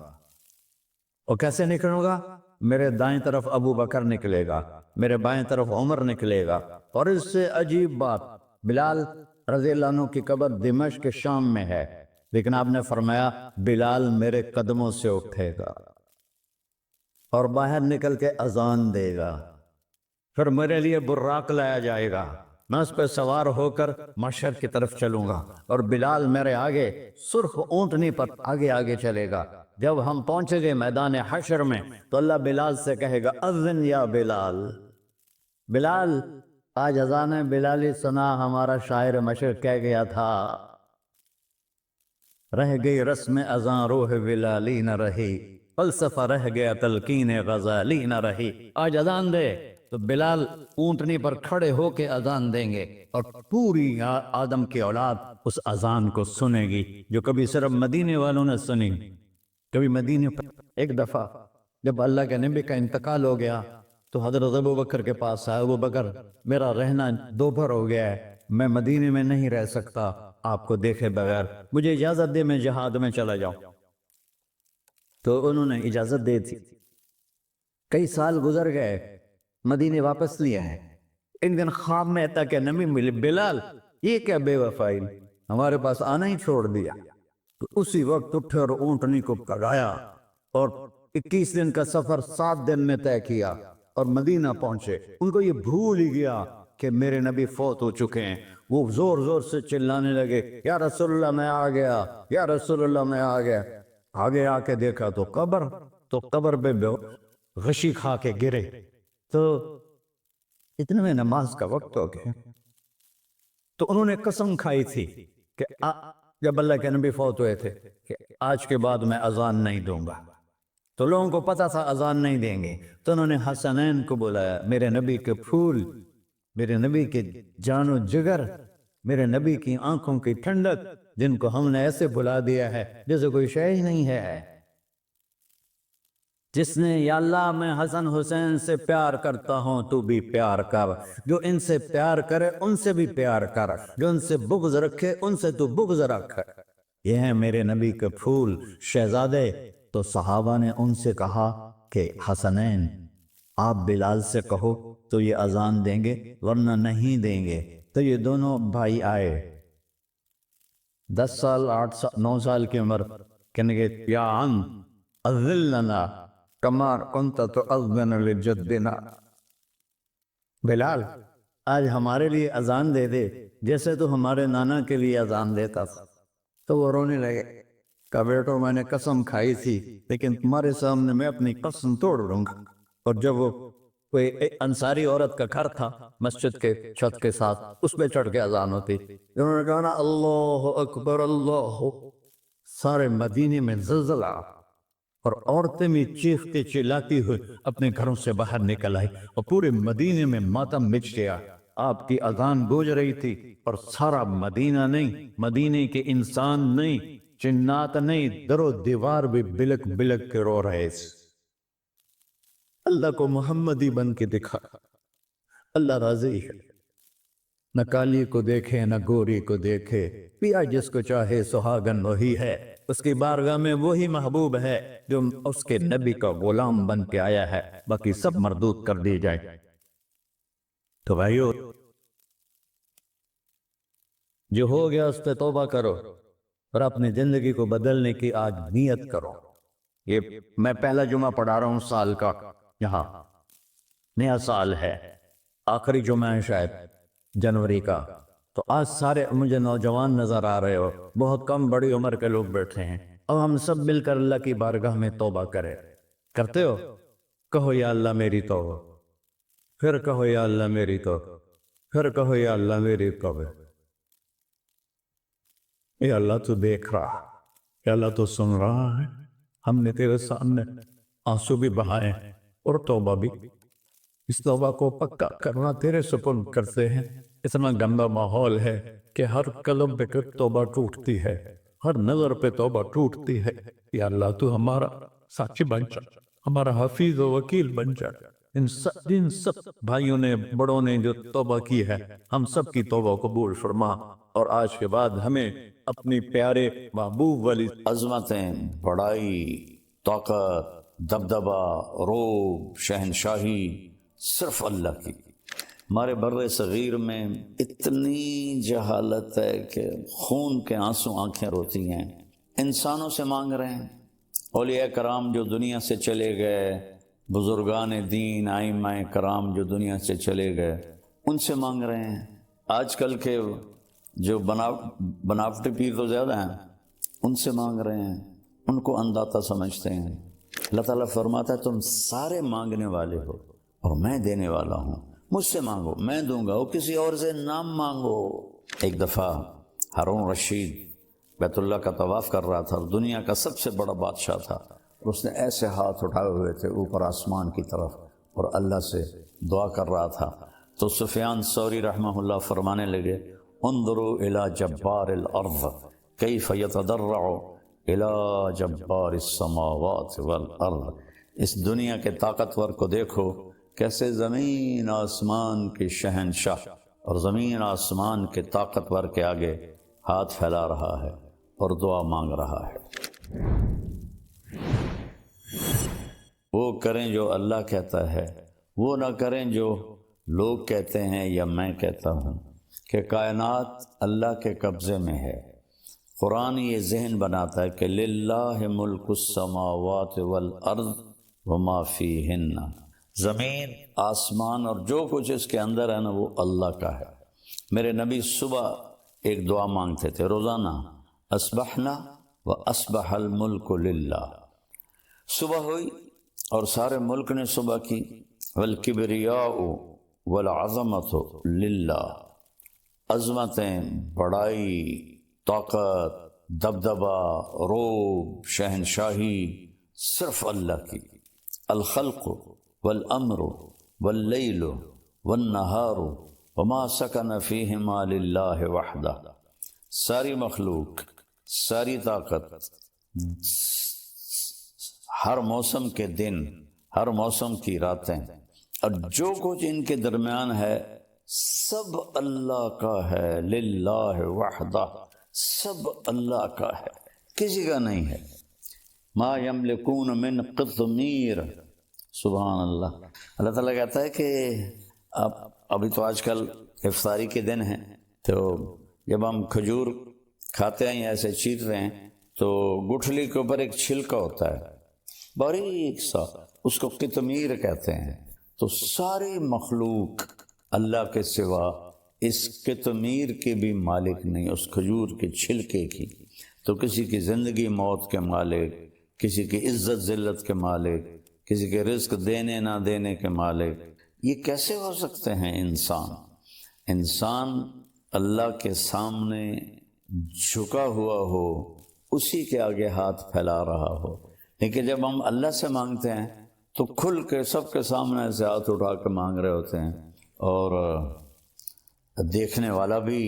اور کیسے نکلوں گا؟ میرے دائیں طرف ابو بکر نکلے گا، میرے بائیں طرف عمر نکلے گا۔ اور اس سے عجیب بات، بلال رضی اللہ عنہ کی قبر دمشق شام میں ہے، لیکن آپ نے فرمایا بلال میرے قدموں سے اٹھے گا اور باہر نکل کے اذان دے گا، پھر میرے لیے براق لایا جائے گا، میں اس پہ سوار ہو کر محشر کی طرف چلوں گا، اور بلال میرے آگے سرخ اونٹنی پر آگے آگے چلے گا۔ جب ہم پہنچے گے میدان حشر میں تو اللہ بلال سے کہے گا اذن یا بلال، بلال آج اذان بلالی سنا، ہمارا شاعر مشرق کہہ گیا تھا رہ گئی رسم اذان روح بلالی نہ رہی، فلسفہ رہ گیا تلقین غزالی نہ رہی۔ آج اذان دے تو بلال اونٹنی پر کھڑے ہو کے اذان دیں گے، اور پوری آدم کی اولاد اس اذان کو سنے گی جو کبھی صرف مدینے والوں نے سنی۔ کبھی مدینے پر ایک دفعہ جب اللہ کے نبی کا انتقال ہو گیا تو حضرت ابو بکر کے پاس آیا، ابو بکر میرا رہنا دوپہر ہو گیا ہے، میں مدینے میں نہیں رہ سکتا آپ کو دیکھے بغیر، مجھے اجازت دے میں جہاد میں چلا جاؤں۔ تو انہوں نے اجازت دے تھی۔ کئی سال گزر گئے، مدینے واپس لیا ہے، ایک دن خواب میں تھا کہ نبی ملے، بلال یہ کیا بے وفائی، ہمارے پاس آنا ہی چھوڑ دیا۔ تو اسی وقت اٹھے اور اونٹنی کو پگایا اور 21 دن کا سفر 7 دن میں طے کیا اور مدینہ پہنچے۔ ان کو یہ بھول ہی گیا کہ میرے نبی فوت ہو چکے ہیں۔ وہ زور زور سے چلانے لگے یا رسول اللہ میں آ گیا، یا رسول اللہ میں آ گیا۔ آگے آ کے دیکھا تو قبر پہ غشی کھا کے گرے۔ تو اتنے میں نماز کا وقت ہو گیا، تو انہوں نے قسم کھائی تھی کہ جب اللہ کے نبی فوت ہوئے تھے کہ آج کے بعد میں اذان نہیں دوں گا۔ تو لوگوں کو پتا تھا اذان نہیں دیں گے، تو انہوں نے حسنین کو بلایا، میرے نبی کے پھول، میرے نبی کے جان و جگر، میرے نبی کی آنکھوں کی ٹھنڈک، جن کو ہم نے ایسے بلا دیا ہے جیسے کوئی شے ہی نہیں ہے۔ جس نے یا اللہ میں حسن حسین سے پیار کرتا ہوں تو بھی پیار کر، جو ان سے پیار کرے ان سے بھی پیار کر، جو ان سے بغض رکھے ان سے تو بغض رکھ۔ یہ ہیں میرے نبی کے پھول شہزادے۔ تو صحابہ نے ان سے کہا کہ حسنین آپ بلال سے کہو تو یہ اذان دیں گے، ورنہ نہیں دیں گے۔ تو یہ دونوں بھائی آئے، 10 سال 8 سال 9 سال کی عمر، کہنے گے یا عم اذن لنا کما کنت تؤذن لجدنا، بلال آج ہمارے لیے اذان دے دے جیسے تو ہمارے نانا کے لیے اذان دیتا تھا۔ تو وہ رونے لگے، کہا بیٹو میں نے قسم کھائی تھی لیکن تمہارے سامنے میں اپنی قسم توڑ لوں گا۔ اور جب وہ کوئی انصاری عورت کا گھر تھا مسجد کے چھت کے ساتھ، اس پہ چڑھ کے اذان ہوتی، انہوں نے کہا نا اللہ اکبر اللہ، سارے مدینے میں زلزلہ، اور عورتیں بھی چیختی چلاتی ہوئی اپنے گھروں سے باہر نکل آئی، اور پورے مدینے میں ماتم مچ گیا۔ آپ کی اذان گونج رہی تھی اور سارا مدینہ نہیں، مدینے کے انسان نہیں، جنات نہیں، در و دیوار بھی بلک بلک کے رو رہے تھے۔ اللہ کو محمدی بن کے دکھا، اللہ راضی ہے، نہ کالی کو دیکھے نہ گوری کو دیکھے، پیا جس کو چاہے سہاگن وہی ہے، اس کی بارگاہ میں وہی محبوب ہے جو اس کے نبی کا غلام بن کے آیا ہے، باقی سب مردود کر دی جائے۔ تو بھائیو جو ہو گیا اس پہ توبہ کرو اور اپنی زندگی کو بدلنے کی آج نیت کرو۔ یہ میں پہلا جمعہ پڑھا رہا ہوں سال کا، یہاں نیا سال ہے، آخری جمعہ ہے شاید جنوری کا، تو آج سارے مجھے نوجوان نظر آ رہے ہو، بہت کم بڑی عمر کے لوگ بیٹھے ہیں، اب ہم سب مل کر اللہ کی بارگاہ میں توبہ کریں۔ کرتے ہو؟ کہو یا اللہ میری توبہ، پھر کہو یا اللہ میری توبہ، پھر کہو یا اللہ میری توبہ۔ اے اللہ تو دیکھ رہا، اے اللہ تو سن رہا ہے، ہم نے تیرے سامنے آنسو بھی بہائے اور توبہ بھی، اس توبہ کو پکا کرنا تیرے سپرد کرتے ہیں۔ اتنا گندا ماحول ہے کہ ہر قلم پہ توبہ ٹوٹتی ہے، ہر نظر پہ توبہ ٹوٹتی ہے۔ یا اللہ تو ہمارا ساتھی بن جا، ہمارا حفیظ و وکیل بن جا۔ ان سب بھائیوں نے بڑوں نے جو توبہ کی ہے، ہم سب کی توبہ قبول فرما، اور آج کے بعد ہمیں اپنی پیارے محبوب والی عظمتیں، بڑائی، طاقت، دبدبہ، روب، شہنشاہی صرف اللہ کی۔ ہمارے بر صغیر میں اتنی جہالت ہے کہ خون کے آنسو آنکھیں روتی ہیں۔ انسانوں سے مانگ رہے ہیں، اولیاء کرام جو دنیا سے چلے گئے، بزرگان دین، ائمہ کرام جو دنیا سے چلے گئے، ان سے مانگ رہے ہیں۔ آج کل کے جو بناوٹی پیر تو زیادہ ہیں، ان سے مانگ رہے ہیں، ان کو انداتا سمجھتے ہیں۔ اللہ تعالیٰ فرماتا ہے تم سارے مانگنے والے ہو اور میں دینے والا ہوں، مجھ سے مانگو میں دوں گا، وہ کسی اور سے نہ مانگو۔ ایک دفعہ ہارون رشید بیت اللہ کا طواف کر رہا تھا اور دنیا کا سب سے بڑا بادشاہ تھا، اور اس نے ایسے ہاتھ اٹھائے ہوئے تھے اوپر آسمان کی طرف اور اللہ سے دعا کر رہا تھا۔ تو سفیان ثوری رحمہ اللہ فرمانے لگے انظروا الی جبار الارض کیف یتضرع الی جبار السماوات والارض، اس دنیا کے طاقتور کو دیکھو کیسے زمین آسمان کے شہنشاہ اور زمین آسمان کے طاقتور کے آگے ہاتھ پھیلا رہا ہے اور دعا مانگ رہا ہے۔ وہ کریں جو اللہ کہتا ہے، وہ نہ کریں جو لوگ کہتے ہیں یا میں کہتا ہوں، کہ کائنات اللہ کے قبضے میں ہے۔ قرآن یہ ذہن بناتا ہے کہ للہ ملک السماوات والارض وما فیہن، زمین، آسمان اور جو کچھ اس کے اندر ہے نا وہ اللہ کا ہے۔ میرے نبی صبح ایک دعا مانگتے تھے روزانہ، اصبحنا واصبح الملک للہ، صبح ہوئی اور سارے ملک نے صبح کی، والکبریاء والعظمت للہ، عظمتیں، بڑائی، طاقت، دبدبہ، روب، شہنشاہی صرف اللہ کی۔ الخلق والامر واللیل والنہار وما سکن فیہما للہ وحدہ، ساری مخلوق، ساری طاقت، ہر موسم کے دن، ہر موسم کی راتیں اور جو کچھ ان کے درمیان ہے سب اللہ کا ہے، للہ وحدہ، سب اللہ کا ہے، کسی کا نہیں ہے۔ ما یملکون من قطمیر، سبحان اللہ۔ اللہ تعالیٰ کہتا ہے کہ ابھی تو آج کل افطاری کے دن ہیں، تو جب ہم کھجور کھاتے ہیں یا ایسے چیٹ رہے ہیں تو گٹھلی کے اوپر ایک چھلکا ہوتا ہے باریک سا، اس کو قطمیر کہتے ہیں۔ تو ساری مخلوق اللہ کے سوا اس قطمیر کے بھی مالک نہیں، اس کھجور کے چھلکے کی۔ تو کسی کی زندگی موت کے مالک، کسی کی عزت ذلت کے مالک، کسی کے رزق دینے نہ دینے کے مالک، یہ کیسے ہو سکتے ہیں؟ انسان اللہ کے سامنے جھکا ہوا ہو، اسی کے آگے ہاتھ پھیلا رہا ہو۔ لیکن جب ہم اللہ سے مانگتے ہیں تو کھل کے سب کے سامنے سے ہاتھ اٹھا کے مانگ رہے ہوتے ہیں، اور دیکھنے والا بھی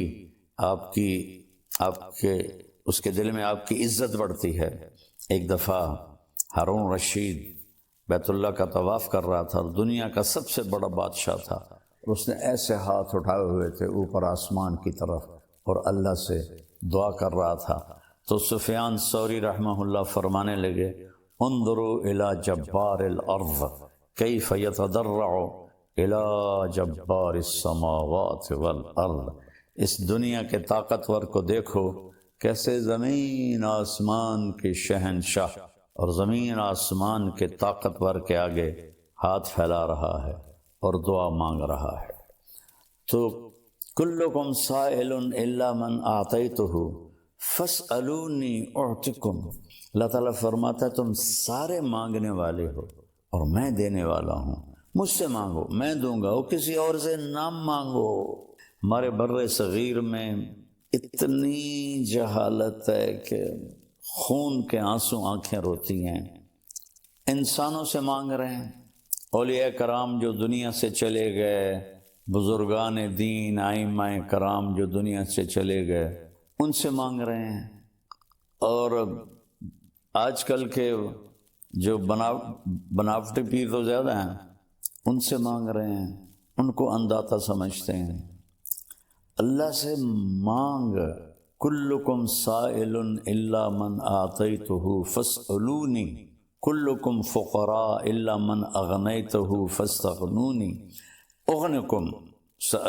آپ کے اس کے دل میں آپ کی عزت بڑھتی ہے۔ ایک دفعہ ہارون رشید بیت اللہ کا طواف کر رہا تھا اور دنیا کا سب سے بڑا بادشاہ تھا، اور اس نے ایسے ہاتھ اٹھائے ہوئے تھے اوپر آسمان کی طرف اور اللہ سے دعا کر رہا تھا۔ تو سفیان ثوری رحمہ اللہ فرمانے لگے انظروا الی جبار الارض کیف یتضرع الی جبار السماوات والارض، اس دنیا کے طاقتور کو دیکھو کیسے زمین آسمان کے شہنشاہ اور زمین آسمان کے طاقتور کے آگے ہاتھ پھیلا رہا ہے اور دعا مانگ رہا ہے۔ تو کلکم سائل الا من اعطیتہ فاسألونی اعطکم، اللہ تعالیٰ فرماتا ہے تم سارے مانگنے والے ہو اور میں دینے والا ہوں، مجھ سے مانگو میں دوں گا، وہ کسی اور سے نہ مانگو۔ ہمارے بر صغیر میں اتنی جہالت ہے کہ خون کے آنسو آنکھیں روتی ہیں۔ انسانوں سے مانگ رہے ہیں، اولیاء کرام جو دنیا سے چلے گئے، بزرگان دین، ائمہ کرام جو دنیا سے چلے گئے، ان سے مانگ رہے ہیں۔ اور آج کل کے جو بناوٹی پیر تو زیادہ ہیں، ان سے مانگ رہے ہیں، ان کو انداتا سمجھتے ہیں۔ اللہ سے مانگ، کلکم سائل الا من آتیتہ فاسألونی، کلکم فقراء الا من اغنیتہ فاستغنونی اغنکم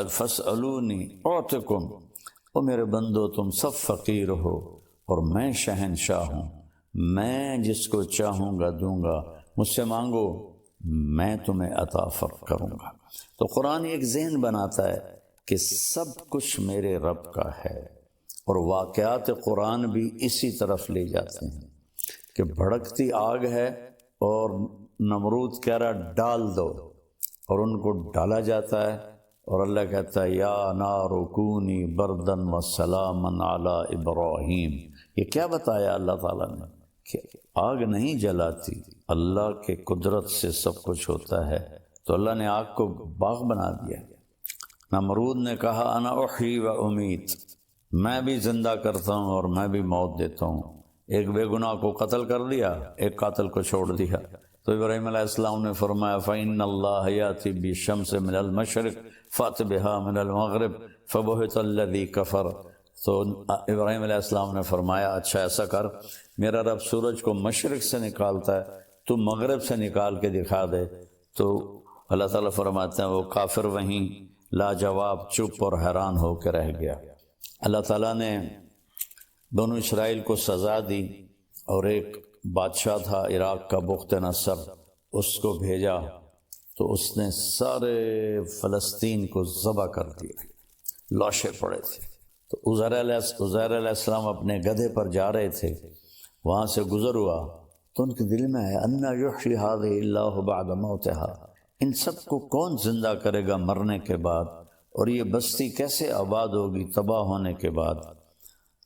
فاسألونی اعطکم۔ او میرے بندو تم سب فقیر ہو اور میں شہنشاہ ہوں، میں جس کو چاہوں گا دوں گا، مجھ سے مانگو میں تمہیں عطا کروں گا۔ تو قرآن ایک ذہن بناتا ہے کہ سب کچھ میرے رب کا ہے، اور واقعات قرآن بھی اسی طرف لے جاتے ہیں کہ بھڑکتی آگ ہے اور نمرود کہہ رہا ڈال دو، اور ان کو ڈالا جاتا ہے، اور اللہ کہتا ہے یا نار کونی بردن و سلاما علی ابراہیم۔ یہ کیا بتایا اللہ تعالیٰ نے کہ آگ نہیں جلاتی، اللہ کے قدرت سے سب کچھ ہوتا ہے، تو اللہ نے آگ کو باغ بنا دیا۔ نمرود نے کہا انا احیی و امیت، میں بھی زندہ کرتا ہوں اور میں بھی موت دیتا ہوں۔ ایک بے گناہ کو قتل کر دیا، ایک قاتل کو چھوڑ دیا، تو ابراہیم علیہ السلام نے فرمایا فَإِنَّ اللَّهَ يَأْتِي بِالشَّمْسِ مِنَ الْمَشْرِقِ فَأْتِ بِهَا مِنَ الْمَغْرِبِ فَبُهِتَ الَّذِي كَفَرَ۔ تو ابراہیم علیہ السلام نے فرمایا اچھا ایسا کر، میرا رب سورج کو مشرق سے نکالتا ہے، تو مغرب سے نکال کے دکھا دے۔ تو اللہ تعالیٰ فرماتے ہیں وہ کافر وہیں لاجواب چپ اور حیران ہو کے رہ گیا۔ اللہ تعالیٰ نے بنو اسرائیل کو سزا دی، اور ایک بادشاہ تھا عراق کا بخت نصر، اس کو بھیجا تو اس نے سارے فلسطین کو ذبح کر دیا، لاشیں پڑے تھے۔ تو عزیر علیہ السلام اپنے گدھے پر جا رہے تھے، وہاں سے گزر ہوا تو ان کے دل میں آیا انا یحیی ھذہ اللہ بعد موتہا، ان سب کو کون زندہ کرے گا مرنے کے بعد، اور یہ بستی کیسے آباد ہوگی تباہ ہونے کے بعد۔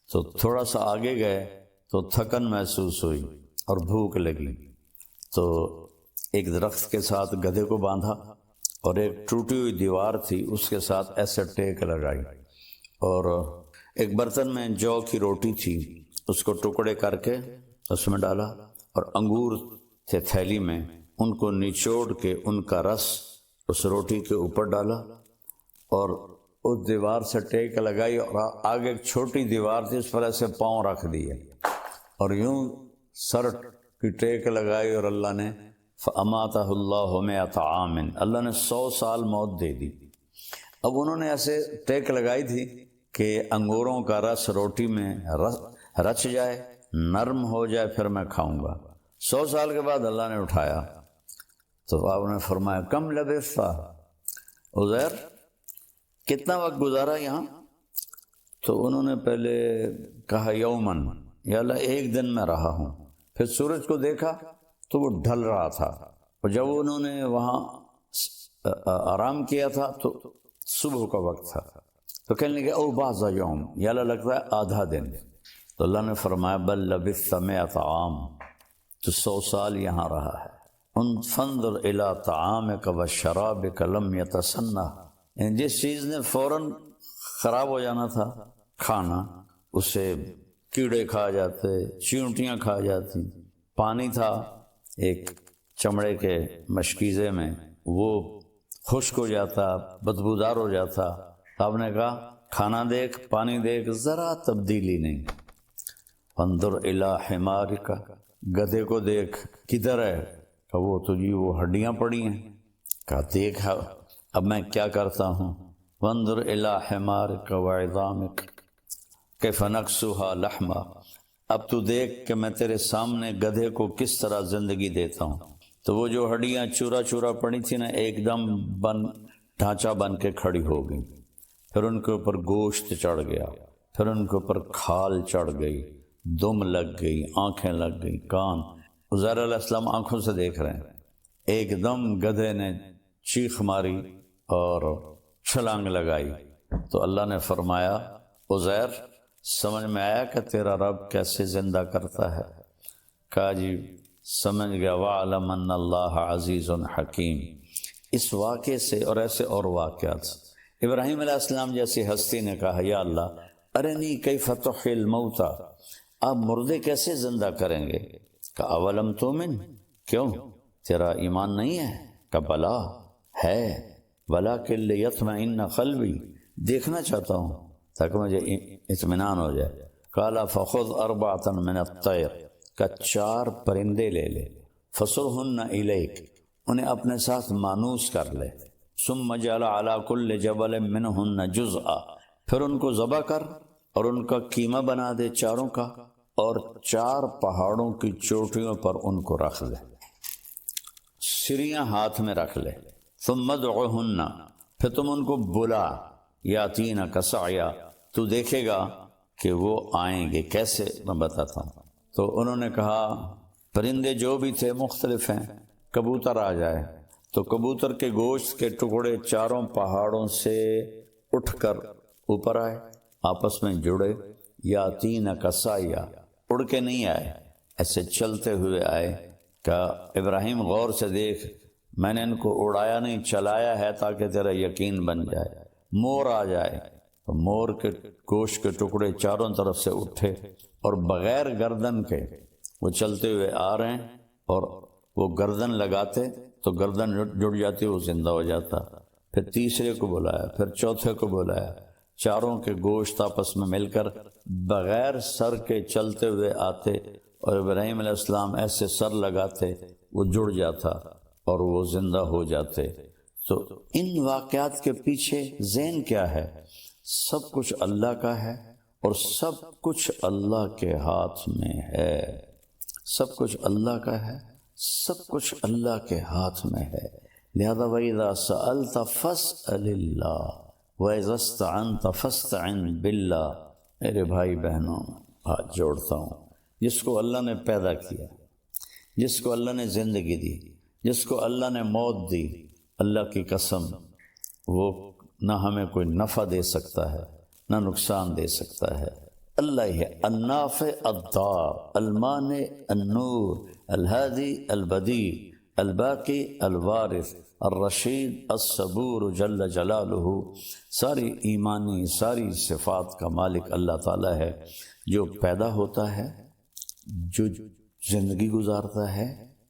تو تھوڑا سا آگے گئے تو تھکن محسوس ہوئی اور بھوک لگی، تو ایک درخت کے ساتھ گدھے کو باندھا اور ایک ٹوٹی ہوئی دیوار تھی اس کے ساتھ ایسے ٹیک لگائی، اور ایک برتن میں جو کی روٹی تھی اس کو ٹکڑے کر کے اس میں ڈالا، اور انگور تھے تھیلی میں، ان کو نچوڑ کے ان کا رس اس روٹی کے اوپر ڈالا، اور اس دیوار سے ٹیک لگائی، اور آگے ایک چھوٹی دیوار تھی اس پر ایسے پاؤں رکھ دیے، اور یوں سر کی ٹیک لگائی، اور اللہ نے فَأَمَاتَهُ اللَّهُ مِئَةَ عَامٍ، اللہ نے 100 سال موت دے دی۔ اب انہوں نے ایسے ٹیک لگائی تھی کہ انگوروں کا رس روٹی میں رچ جائے، نرم ہو جائے، پھر میں کھاؤں گا۔ 100 سال کے بعد اللہ نے اٹھایا تو آپ نے فرمایا کم لبثت عزیر، کتنا وقت گزارا یہاں؟ تو انہوں نے پہلے کہا یومن، یا اللہ ایک دن میں رہا ہوں۔ پھر سورج کو دیکھا تو وہ ڈھل رہا تھا، اور جب انہوں نے وہاں آرام کیا تھا تو صبح کا وقت تھا، تو کہنے لگے او بعض یوم، یا اللہ لگتا ہے آدھا دن۔ تو اللہ نے فرمایا بل لبثت 100 عام، تو 100 سال یہاں رہا ہے۔ فانظر الی طعامک وشرابک لم یتسنہ، جس چیز نے فوراً خراب ہو جانا تھا کھانا، اسے کیڑے کھا جاتے، چیونٹیاں کھا جاتی۔ پانی تھا ایک چمڑے کے مشکیزے میں، وہ خشک ہو جاتا، بدبودار ہو جاتا۔ آپ نے کہا کھانا دیکھ، پانی دیکھ، ذرا تبدیلی نہیں۔ انظر الی حمارک، گدھے کو دیکھ کدھر ہے؟ کہ وہ تو جی وہ ہڈیاں پڑی ہیں۔ کہا دیکھ اب میں کیا کرتا ہوں۔ وانظر الی حمارک وعظامک کیف نکسوها لحما، اب تو دیکھ کہ میں تیرے سامنے گدھے کو کس طرح زندگی دیتا ہوں۔ تو وہ جو ہڈیاں چورا چورا پڑی تھی نا، ایک دم ڈھانچہ بن کے کھڑی ہو گئی، پھر ان کے اوپر گوشت چڑھ گیا، پھر ان کے اوپر کھال چڑھ گئی، دم لگ گئی، آنکھیں لگ گئی، کان۔ عزیر علیہ السلام آنکھوں سے دیکھ رہے ہیں، ایک دم گدھے نے چیخ ماری اور چھلانگ لگائی۔ تو اللہ نے فرمایا عزیر سمجھ میں آیا کہ تیرا رب کیسے زندہ کرتا ہے؟ کہا جی سمجھ گیا۔ وَعْلَمْ أَنَّ اللَّهَ عَزِيزٌ حَكِيمٌ۔ اس واقعے سے اور ایسے اور واقعات سے ابراہیم علیہ السلام جیسی ہستی نے کہا یا اللہ ارنی کیف تحیی الموتیٰ، آپ مردے کیسے زندہ کریں گے؟ کہ اولم تؤمن، کیوں تیرا ایمان نہیں ہے؟ کہ بلا ہے، ولکن لیطمئن قلبی، دیکھنا چاہتا ہوں تاکہ مجھے اطمینان ہو جائے۔ قال فخذ 4 من الطیر، کہ 4 پرندے لے لے، فصرہن الیک، انہیں اپنے ساتھ مانوس کر لے، ثم جعل علی کل جبل منہن جزءا، پھر ان کو ذبح کر اور ان کا قیمہ بنا دے چاروں کا، اور 4 پہاڑوں کی چوٹیوں پر ان کو رکھ لے، سریاں ہاتھ میں رکھ لے، ثم ادعوہن، پھر تم ان کو بلا، یاتینک سعیا، تو دیکھے گا کہ وہ آئیں گے کیسے، میں بتاتا ہوں۔ تو انہوں نے کہا پرندے جو بھی تھے مختلف ہیں، کبوتر آ جائے، تو کبوتر کے گوشت کے ٹکڑے 4 پہاڑوں سے اٹھ کر اوپر آئے، آپس میں جڑے، یاتینک سعیا، اڑ کے نہیں آئے، ایسے چلتے ہوئے آئے۔ کہا ابراہیم غور سے دیکھ، میں نے ان کو اڑایا نہیں، چلایا ہے تاکہ تیرا یقین بن جائے۔ مور آ جائے تو مور کے گوشت کے ٹکڑے چاروں طرف سے اٹھے اور بغیر گردن کے وہ چلتے ہوئے آ رہے ہیں، اور وہ گردن لگاتے تو گردن جڑ جاتی، وہ زندہ ہو جاتا۔ پھر تیسرے کو بلایا، پھر چوتھے کو بلایا، چاروں کے گوشت آپس میں مل کر بغیر سر کے چلتے ہوئے آتے، اور ابراہیم علیہ السلام ایسے سر لگاتے، وہ جڑ جاتا اور وہ زندہ ہو جاتے۔ تو ان واقعات کے پیچھے ذہن کیا ہے؟ سب کچھ اللہ کا ہے، اور سب کچھ اللہ کے ہاتھ میں ہے، سب کچھ اللہ کا ہے، سب کچھ اللہ کے ہاتھ میں ہے۔ لہذا وَإِذَا سَأَلْتَ فَاسْأَلِ اللَّهَ وَإِذَا اسْتَعَنْتَ فَاسْتَعِنْ بِاللَّهِ۔ میرے بھائی بہنوں، ہاتھ جوڑتا ہوں، جس کو اللہ نے پیدا کیا، جس کو اللہ نے زندگی دی، جس کو اللہ نے موت دی، اللہ کی قسم وہ نہ ہمیں کوئی نفع دے سکتا ہے نہ نقصان دے سکتا ہے۔ اللہ ہی ہے النافع الضار، المانع النور، الہادی البدیع، الباقی الوارث، الرشید الصبور جل جلالہ۔ ساری ایمانی، ساری صفات کا مالک اللہ تعالیٰ ہے، جو پیدا ہوتا ہے، جو زندگی گزارتا ہے،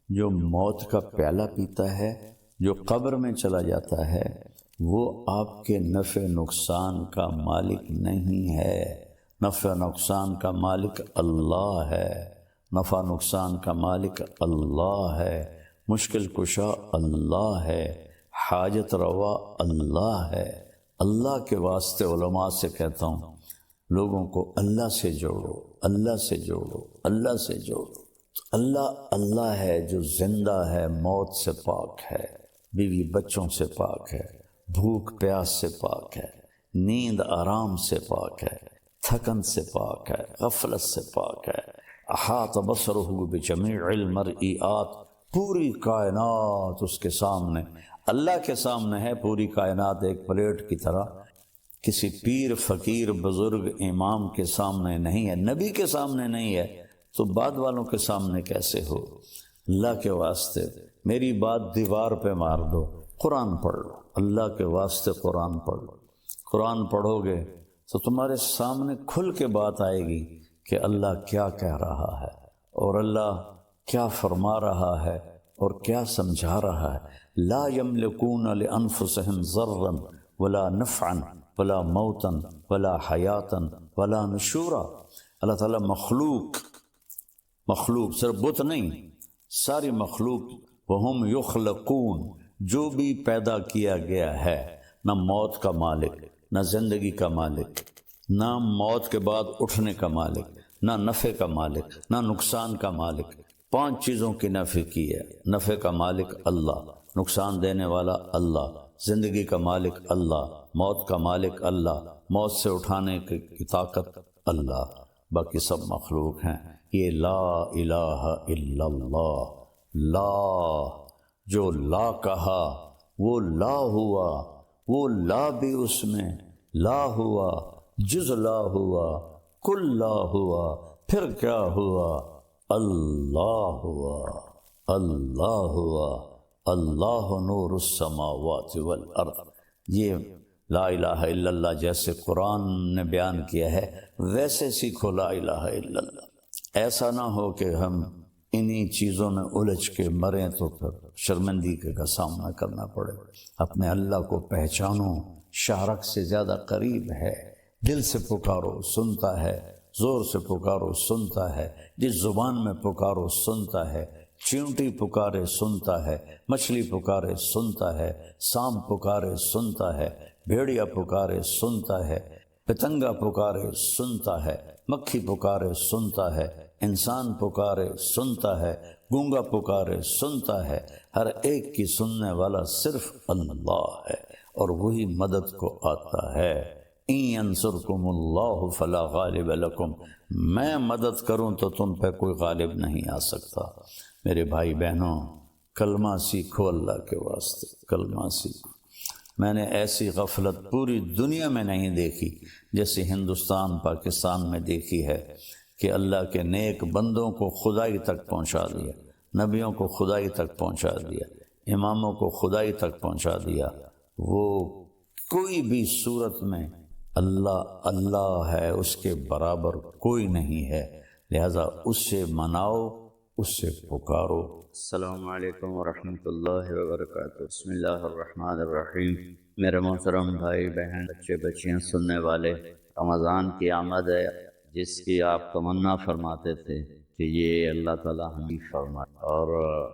جو موت کا پیالہ پیتا ہے، جو قبر میں چلا جاتا ہے، وہ آپ کے نفع نقصان کا مالک نہیں ہے۔ نفع نقصان کا مالک اللہ ہے، نفع نقصان کا مالک اللہ ہے، مشکل کشا اللہ ہے، حاجت روا اللہ ہے۔ اللہ کے واسطے علماء سے کہتا ہوں، لوگوں کو اللہ سے جوڑو، اللہ سے جوڑو، اللہ سے جوڑو۔ اللہ ہے جو زندہ ہے، موت سے پاک ہے، بیوی بچوں سے پاک ہے، بھوک پیاس سے پاک ہے، نیند آرام سے پاک ہے، تھکن سے پاک ہے، غفلت سے پاک ہے۔ احاط بصرہ بجمیع المرئیات، پوری کائنات اس کے سامنے، اللہ کے سامنے ہے پوری کائنات، ایک پلیٹ کی طرح۔ کسی پیر فقیر بزرگ امام کے سامنے نہیں ہے، نبی کے سامنے نہیں ہے، تو بعد والوں کے سامنے کیسے ہو؟ اللہ کے واسطے میری بات دیوار پہ مار دو، قرآن پڑھ لو، اللہ کے واسطے قرآن پڑھ لو۔ قرآن پڑھو گے تو تمہارے سامنے کھل کے بات آئے گی کہ اللہ کیا کہہ رہا ہے، اور اللہ کیا فرما رہا ہے، اور کیا سمجھا رہا ہے۔ لا یملکون لانفسہم ضرا ولا نفعا ولا موتا ولا حیاتا ولا نشورا۔ اللہ تعالیٰ مخلوق صرف بت نہیں، ساری مخلوق، وہم یخلقون، جو بھی پیدا کیا گیا ہے، نہ موت کا مالک، نہ زندگی کا مالک، نہ موت کے بعد اٹھنے کا مالک، نہ نفع کا مالک، نہ نقصان کا مالک۔ 5 چیزوں کی نفی کی ہے۔ نفع کا مالک اللہ، نقصان دینے والا اللہ، زندگی کا مالک اللہ، موت کا مالک اللہ، موت سے اٹھانے کی طاقت اللہ، باقی سب مخلوق ہیں۔ یہ لا الہ الا اللہ، لا، جو لا کہا وہ لا ہوا، وہ لا بھی اس میں لا ہوا، جز لا ہوا، کل لا ہوا، پھر کیا ہوا؟ اللہ ہوا، اللہ ہوا، اللہ نور السماوات والارض۔ یہ لا الہ الا اللہ جیسے قرآن نے بیان کیا ہے، ویسے سیکھو لا الہ الا اللہ۔ ایسا نہ ہو کہ ہم انہی چیزوں میں الجھ کے مریں تو پھر شرمندگی کا سامنا کرنا پڑے۔ اپنے اللہ کو پہچانو، شارک سے زیادہ قریب ہے، دل سے پکارو سنتا ہے، زور سے پکارو سنتا ہے، جس زبان میں پکارو سنتا ہے، چیونٹی پکارے سنتا ہے، مچھلی پکارے سنتا ہے، سانپ پکارے سنتا ہے، بھیڑیا پکارے سنتا ہے، پتنگا پکارے سنتا ہے، مکھی پکارے سنتا ہے، انسان پکارے سنتا ہے، گونگا پکارے سنتا ہے، ہر ایک کی سننے والا صرف اللہ ہے اور وہی مدد کو آتا ہے۔ ان ینصرکم اللہ فلا غالب لکم، میں مدد کروں تو تم پہ کوئی غالب نہیں آ سکتا۔ میرے بھائی بہنوں، کلمہ سیکھو اللہ کے واسطے، کلمہ سیکھو۔ میں نے ایسی غفلت پوری دنیا میں نہیں دیکھی جیسے ہندوستان پاکستان میں دیکھی ہے کہ اللہ کے نیک بندوں کو خدائی تک پہنچا دیا، نبیوں کو خدائی تک پہنچا دیا، اماموں کو خدائی تک پہنچا دیا۔ وہ کوئی بھی صورت میں اللہ اللہ ہے، اس کے برابر کوئی نہیں ہے، لہذا اس سے مناؤ، اس سے پکارو۔ السلام علیکم ورحمۃ اللہ وبرکاتہ۔ بسم اللہ الرحمن الرحیم۔ میرے محترم بھائی بہن، بچے بچیاں، سننے والے، رمضان کی آمد ہے جس کی آپ تمنا فرماتے تھے کہ یہ اللہ تعالیٰ ہمیں فرمائے، اور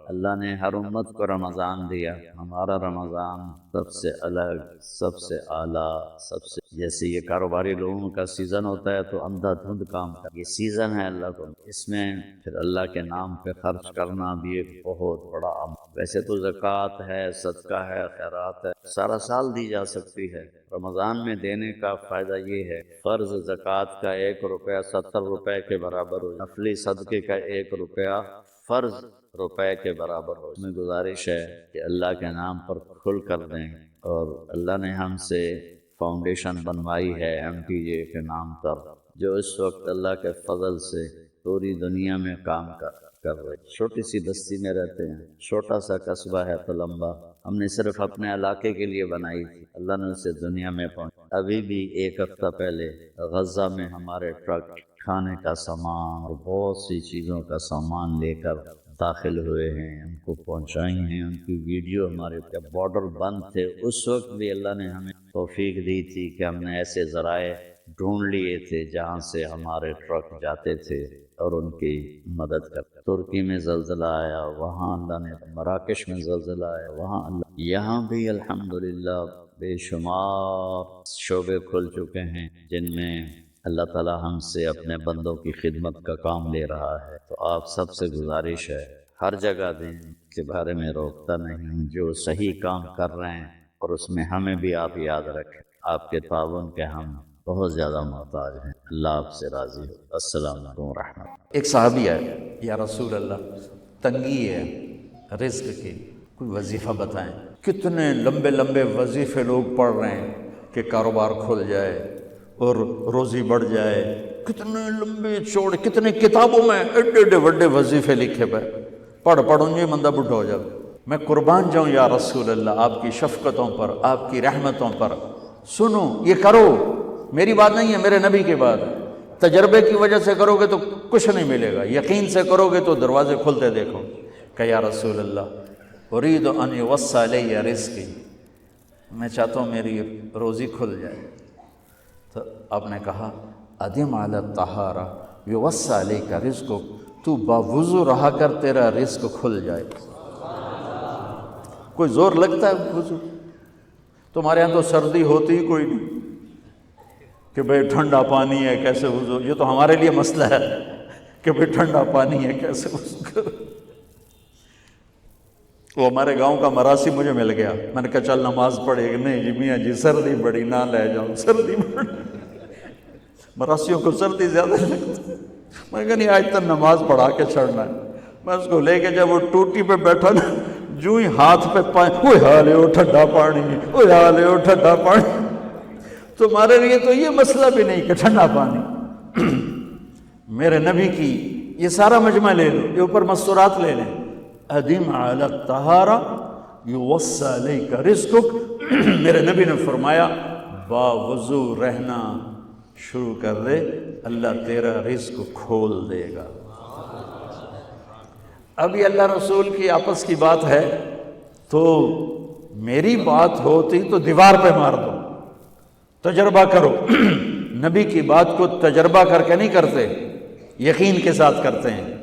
اللہ نے ہر امت کو رمضان دیا۔ ہمارا رمضان سب سے الگ، سب سے اعلیٰ، سب سے، جیسے یہ کاروباری لوگوں کا سیزن ہوتا ہے تو اندھا دھند کام کا یہ سیزن ہے اللہ کو، اس میں پھر اللہ کے نام پہ خرچ کرنا بھی ایک بہت بڑا عمل۔ ویسے تو زکوٰۃ ہے، صدقہ ہے، خیرات ہے، سارا سال دی جا سکتی ہے، رمضان میں دینے کا فائدہ یہ ہے، فرض زکوٰۃ کا 1 روپیہ 70 روپے کے برابر ہو، نفلی صدقے کا 1 روپیہ فرض روپے کے برابر ہو۔ اس میں گزارش ہے کہ اللہ کے نام پر کھل کر دیں، اور اللہ نے ہم سے فاؤنڈیشن بنوائی ہے MTJ کے نام پر، جو اس وقت اللہ کے فضل سے پوری دنیا میں کام کر رہے۔ چھوٹی سی بستی میں رہتے ہیں، چھوٹا سا قصبہ ہے تو لمبا، ہم نے صرف اپنے علاقے کے لیے بنائی تھی، اللہ نے اسے دنیا میں پہنچا۔ ابھی بھی 1 ہفتہ پہلے غزہ میں ہمارے ٹرک کھانے کا سامان اور بہت سی چیزوں کا سامان لے کر داخل ہوئے ہیں، ہم کو پہنچائی ہیں۔ ان کی ویڈیو ہمارے جب بارڈر بند تھے اس وقت بھی اللہ نے ہمیں توفیق دی تھی کہ ہم نے ایسے ذرائع ڈھونڈ لیے تھے جہاں سے ہمارے ٹرک جاتے تھے اور ان کی مدد کرتے۔ ترکی میں زلزلہ آیا، وہاں اللہ نے، مراکش میں زلزلہ آیا، وہاں اللہ، یہاں بھی الحمدللہ بے شمار شعبے کھل چکے ہیں جن میں اللہ تعالی ہم سے اپنے بندوں کی خدمت کا کام لے رہا ہے۔ تو آپ سب سے گزارش ہے، ہر جگہ دین کے بارے میں روکتا نہیں، جو صحیح کام کر رہے ہیں، اور اس میں ہمیں بھی آپ یاد رکھیں، آپ کے تعاون کے ہم بہت زیادہ محتاج ہیں۔ اللہ آپ سے راضی ہو۔ السلام علیکم ورحمۃ اللہ۔ ایک صحابی آئے، یا رسول اللہ تنگی ہے رزق کی، کوئی وظیفہ بتائیں۔ کتنے لمبے لمبے وظیفے لوگ پڑھ رہے ہیں کہ کاروبار کھل جائے اور روزی بڑھ جائے، کتنے لمبے چوڑے، کتنے کتابوں میں ایڈے ایڈے بڑے وظیفے لکھے پہ، پڑھوں یہ بندہ بڈھا ہو جائے۔ میں قربان جاؤں یا رسول اللہ آپ کی شفقتوں پر، آپ کی رحمتوں پر، سنو یہ کرو، میری بات نہیں ہے، میرے نبی کی بات ہے۔ تجربے کی وجہ سے کرو گے تو کچھ نہیں ملے گا، یقین سے کرو گے تو دروازے کھلتے دیکھو۔ کہ یا رسول اللہ ارید ان یوسع علی رزقی، میں چاہتا ہوں میری روزی کھل جائے۔ تو آپ نے کہا ادم علی الطہارہ یوسع علیک رزقک، تو باوضو رہا کر تیرا رزق کھل جائے۔ کوئی زور لگتا ہے وضو؟ تمہارے ہاں تو سردی ہوتی ہی کوئی نہیں کہ بھئی ٹھنڈا پانی ہے کیسے وضو، یہ تو ہمارے لیے مسئلہ ہے کہ بھئی ٹھنڈا پانی ہے کیسے وضو کرو۔ وہ ہمارے گاؤں کا مراسی مجھے مل گیا، میں نے کہا چل نماز پڑھے گی، نہیں جی میاں جی سردی بڑی، نہ لے جاؤں سردی بڑی، مراسیوں کو سردی زیادہ لگتی۔ میں نے کہا نہیں آج تک نماز پڑھا کے چھڑنا ہے۔ میں اس کو لے کے جب وہ ٹوٹی پہ بیٹھا نا، جو ہی ہاتھ پہ پائیں، اوہ حالے ہو ٹھنڈا پانی، اوہ حالے ہو ٹھنڈا پانی۔ تمہارے لیے تو یہ مسئلہ بھی نہیں کہ ٹھنڈا پانی، میرے نبی کی یہ سارا مجمع لے لو، یہ اوپر مستورات لے لیں، ادم علی الطہارہ یوسع علیک رزقک، میرے نبی نے فرمایا باوضو رہنا شروع کر دے، اللہ تیرا رزق کھول دے گا۔ اب یہ اللہ رسول کی آپس کی بات ہے تو میری بات ہوتی تو دیوار پہ مار دو، تجربہ کرو۔ نبی کی بات کو تجربہ کر کے نہیں کرتے، یقین کے ساتھ کرتے ہیں۔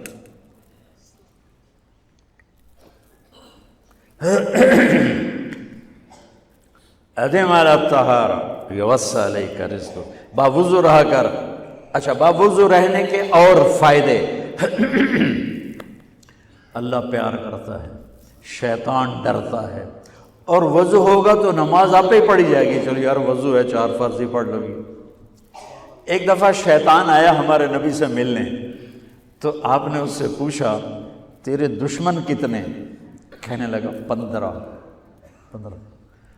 ادم علی الطہارہ یوسع علیک رزق، باوضو رہا کر۔ اچھا، باوضو رہنے کے اور فائدے، اللہ پیار کرتا ہے، شیطان ڈرتا ہے، اور وضو ہوگا تو نماز آپ ہی پڑھی جائے گی، چلو یار وضو ہے 4 فرض ہی پڑھ لو گی۔ ایک دفعہ شیطان آیا ہمارے نبی سے ملنے، تو آپ نے اس سے پوچھا تیرے دشمن کتنے؟ کہنے لگا 15۔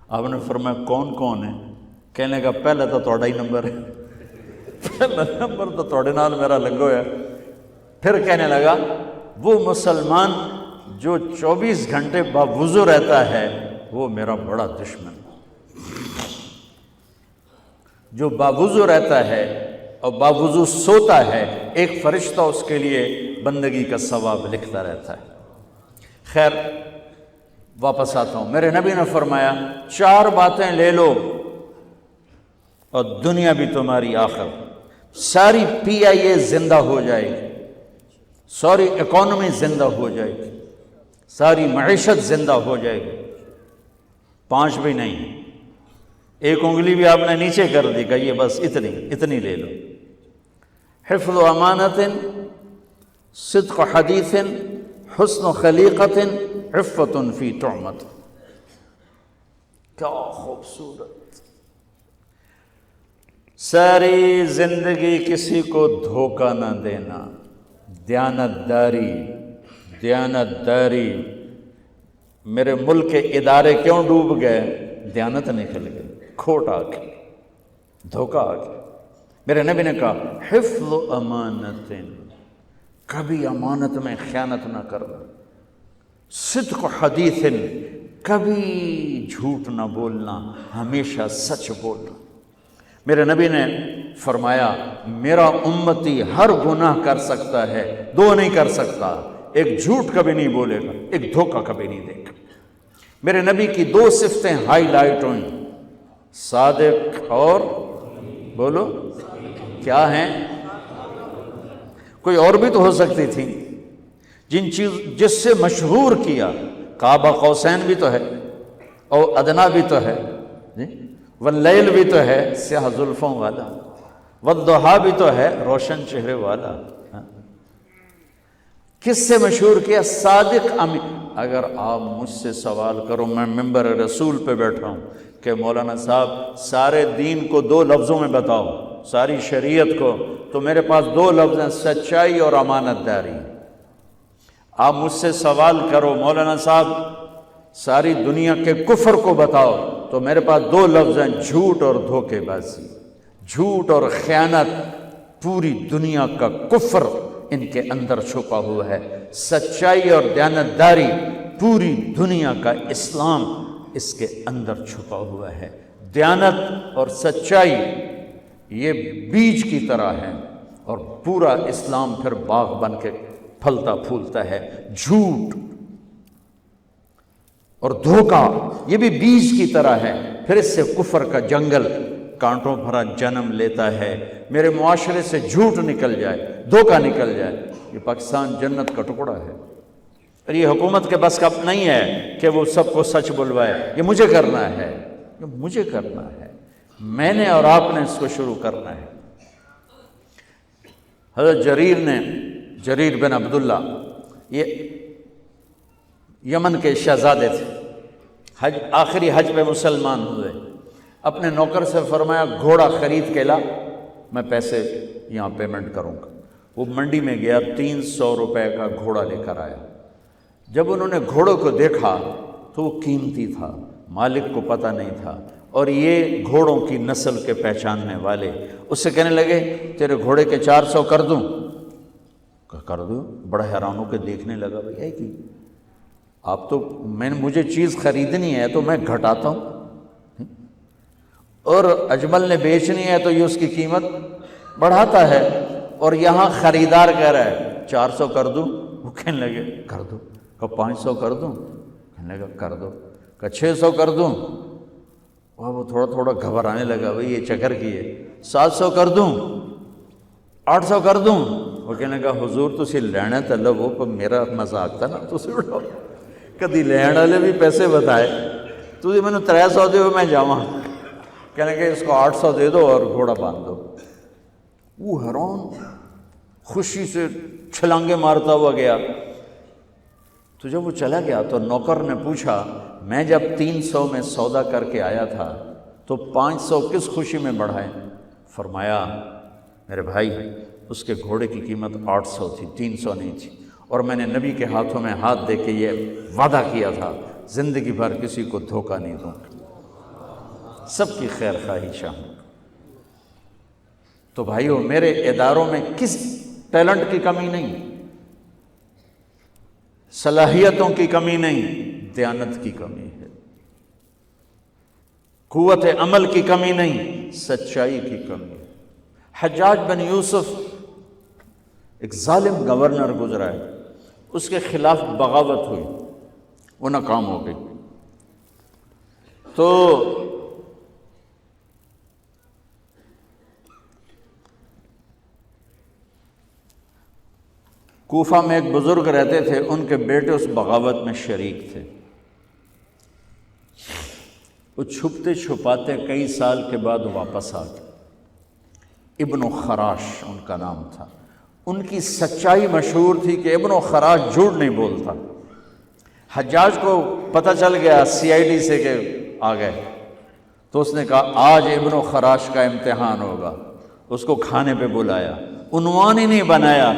آپ نے فرمایا کون کون ہے؟ کہنے لگا پہلا تو تھوڑا ہی نمبر ہے، پہلا نمبر تو تھوڑے نال میرا لگو ہے۔ پھر کہنے لگا وہ مسلمان جو 24 گھنٹے باوضو رہتا ہے وہ میرا بڑا دشمن، جو باوضو رہتا ہے اور باوضو سوتا ہے، ایک فرشتہ اس کے لیے بندگی کا ثواب لکھتا رہتا ہے۔ خیر، واپس آتا ہوں۔ میرے نبی نے فرمایا 4 باتیں لے لو اور دنیا بھی تمہاری آخر، ساری PIA زندہ ہو جائے گی، ساری اکانومی زندہ ہو جائے گی، ساری معیشت زندہ ہو جائے گی۔ 5 بھی نہیں، ایک انگلی بھی آپ نے نیچے کر دی، کہیے بس اتنی لے لو۔ حفظ و امانت، صدق حدیث، حسن خلیقت، عفت فی طعمت۔ کیا خوبصورت! ساری زندگی کسی کو دھوکہ نہ دینا، دیانت داری۔ میرے ملک کے ادارے کیوں ڈوب گئے؟ دیانت نکل گئی، کھوٹ آ گئی، دھوکہ آ گیا۔ میرے نبی نے کہا حفظ و امانت، کبھی امانت میں خیانت نہ کرنا، صدق حدیث، کبھی جھوٹ نہ بولنا، ہمیشہ سچ بولنا۔ میرے نبی نے فرمایا میرا امتی ہر گناہ کر سکتا ہے، 2 نہیں کر سکتا، ایک جھوٹ کبھی نہیں بولے گا، ایک دھوکہ کبھی نہیں دے گا۔ میرے نبی کی 2 صفتیں ہائی لائٹ ہوئیں، صادق اور بولو کیا ہیں؟ کوئی اور بھی تو ہو سکتی تھی، جس سے مشہور کیا، کعبہ قوسین بھی تو ہے، اور ادنا بھی تو ہے، واللیل بھی تو ہے سیاہ زلفوں والا، والضحیٰ بھی تو ہے روشن چہرے والا۔ کس سے مشہور کیا؟ صادق امین۔ اگر آپ مجھ سے سوال کرو، میں ممبر رسول پہ بیٹھا ہوں کہ مولانا صاحب سارے دین کو 2 لفظوں میں بتاؤ، ساری شریعت کو، تو میرے پاس 2 لفظ ہیں، سچائی اور امانت داری۔ آپ مجھ سے سوال کرو مولانا صاحب ساری دنیا کے کفر کو بتاؤ، تو میرے پاس 2 لفظ ہیں، جھوٹ اور دھوکے بازی، جھوٹ اور خیانت۔ پوری دنیا کا کفر ان کے اندر چھپا ہوا ہے، سچائی اور دیانتداری، پوری دنیا کا اسلام اس کے اندر چھپا ہوا ہے۔ دیانت اور سچائی یہ بیج کی طرح ہے، اور پورا اسلام پھر باغ بن کے پھلتا پھولتا ہے۔ جھوٹ اور دھوکہ یہ بھی بیج کی طرح ہے، پھر اس سے کفر کا جنگل کانٹوں بھرا جنم لیتا ہے۔ میرے معاشرے سے جھوٹ نکل جائے، دھوکہ نکل جائے، یہ پاکستان جنت کا ٹکڑا ہے۔ اور یہ حکومت کے بس کا نہیں ہے کہ وہ سب کو سچ بلوائے، یہ مجھے کرنا ہے، یہ مجھے کرنا ہے، میں نے اور آپ نے اس کو شروع کرنا ہے۔ حضرت جریر بن عبداللہ یہ یمن کے شہزادے تھے، آخری حج پہ مسلمان ہوئے۔ اپنے نوکر سے فرمایا گھوڑا خرید کے لا، میں پیسے یہاں پیمنٹ کروں گا۔ وہ منڈی میں گیا، 300 روپے کا گھوڑا لے کر آیا۔ جب انہوں نے گھوڑوں کو دیکھا تو وہ قیمتی تھا، مالک کو پتہ نہیں تھا، اور یہ گھوڑوں کی نسل کے پہچاننے والے اس سے کہنے لگے تیرے گھوڑے کے 400 کر دوں؟ کر دوں۔ بڑا حیران ہو کے دیکھنے لگا، بھائی ہے کہ آپ تو مجھے چیز خریدنی ہے تو میں گھٹاتا ہوں، اور اجمل نے بیچنی ہے تو یہ اس کی قیمت بڑھاتا ہے، اور یہاں خریدار کہہ رہا ہے 400 کر دوں؟ وہ کہنے لگے کر دو۔ کہ 500 کر دوں؟ کہنے لگا کر دو۔ کہ 600 کر دوں؟ وہ تھوڑا تھوڑا گھبرانے لگا، بھئی یہ چکر کی ہے۔ 700 کر دوں؟ 800 کر دوں؟ وہ کہنے لگا حضور تسی لینا تے لو، پر میرا مذاق تھا نا، تسی اڑاؤ۔ کدی لین والے بھی پیسے بتائے تھی مینوں 300 دیو میں جاواں، کہنے کہ اس کو 800 دے دو اور گھوڑا باندھ دو۔ وہ حیران خوشی سے چھلانگے مارتا ہوا گیا۔ تو جب وہ چلا گیا تو نوکر نے پوچھا میں جب 300 میں سودا کر کے آیا تھا تو 500 کس خوشی میں بڑھائے؟ فرمایا میرے بھائی اس کے گھوڑے کی قیمت 800 تھی، 300 نہیں تھی، اور میں نے نبی کے ہاتھوں میں ہاتھ دے کے یہ وعدہ کیا تھا زندگی بھر کسی کو دھوکہ نہیں دوں، سب کی خیر خواہی چاہوں۔ تو بھائیو میرے اداروں میں کس ٹیلنٹ کی کمی نہیں، صلاحیتوں کی کمی نہیں، دیانت کی کمی ہے، قوت عمل کی کمی نہیں، سچائی کی کمی ہے۔ حجاج بن یوسف ایک ظالم گورنر گزرا ہے، اس کے خلاف بغاوت ہوئی، وہ ناکام ہو گئی۔ تو کوفہ میں ایک بزرگ رہتے تھے، ان کے بیٹے اس بغاوت میں شریک تھے۔ وہ چھپتے چھپاتے کئی سال کے بعد واپس آ گئے۔ ابن خراش ان کا نام تھا۔ ان کی سچائی مشہور تھی کہ ابن خراش جھوٹ نہیں بولتا۔ حجاج کو پتہ چل گیا CID سے کہ آ گئے، تو اس نے کہا آج ابن خراش کا امتحان ہوگا۔ اس کو کھانے پہ بلایا، عنوان ہی نہیں بنایا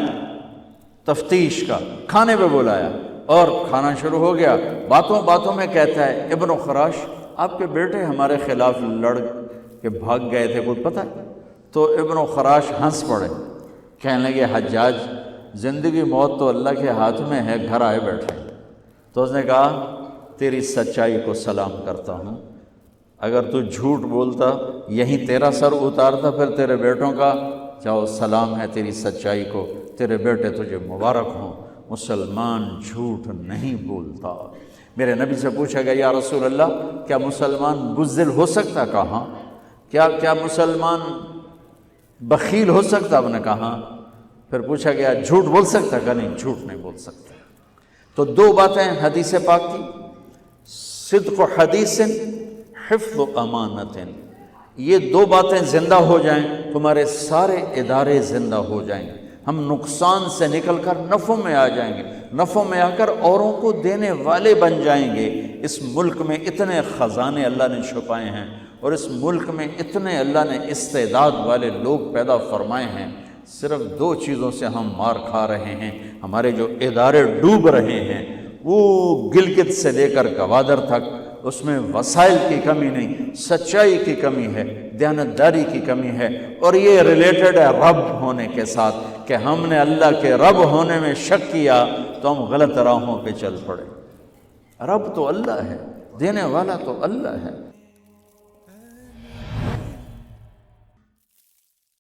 تفتیش کا، کھانے پہ بلایا اور کھانا شروع ہو گیا۔ باتوں باتوں میں کہتا ہے ابن خراش آپ کے بیٹے ہمارے خلاف لڑ کے بھاگ گئے تھے، کوئی پتہ؟ تو ابن خراش ہنس پڑے، کہنے لگے حجاج زندگی موت تو اللہ کے ہاتھ میں ہے، گھر آئے بیٹھے۔ تو اس نے کہا تیری سچائی کو سلام کرتا ہوں، اگر تو جھوٹ بولتا یہیں تیرا سر اتارتا پھر تیرے بیٹوں کا، چاہو سلام ہے تیری سچائی کو، تیرے بیٹے تجھے مبارک ہوں، مسلمان جھوٹ نہیں بولتا۔ میرے نبی سے پوچھا گیا یا رسول اللہ کیا مسلمان بزدل ہو سکتا؟ کہا کیا مسلمان بخیل ہو سکتا؟ آپ نے کہا۔ پھر پوچھا گیا جھوٹ بول سکتا؟ کہ نہیں، جھوٹ نہیں بول سکتا۔ تو دو باتیں حدیث پاک کی، صدق حدیث، حفظ امانت، یہ دو باتیں زندہ ہو جائیں تمہارے سارے ادارے زندہ ہو جائیں گے۔ ہم نقصان سے نکل کر نفع میں آ جائیں گے، نفع میں آ کر اوروں کو دینے والے بن جائیں گے۔ اس ملک میں اتنے خزانے اللہ نے چھپائے ہیں، اور اس ملک میں اتنے اللہ نے استعداد والے لوگ پیدا فرمائے ہیں، صرف دو چیزوں سے ہم مار کھا رہے ہیں۔ ہمارے جو ادارے ڈوب رہے ہیں وہ گلگت سے لے کر گوادر تک، اس میں وسائل کی کمی نہیں، سچائی کی کمی ہے، دیانتداری کی کمی ہے، اور یہ ریلیٹڈ ہے رب ہونے کے ساتھ کہ ہم نے اللہ کے رب ہونے میں شک کیا تو ہم غلط راہوں پہ چل پڑے۔ رب تو اللہ ہے، دینے والا تو اللہ ہے۔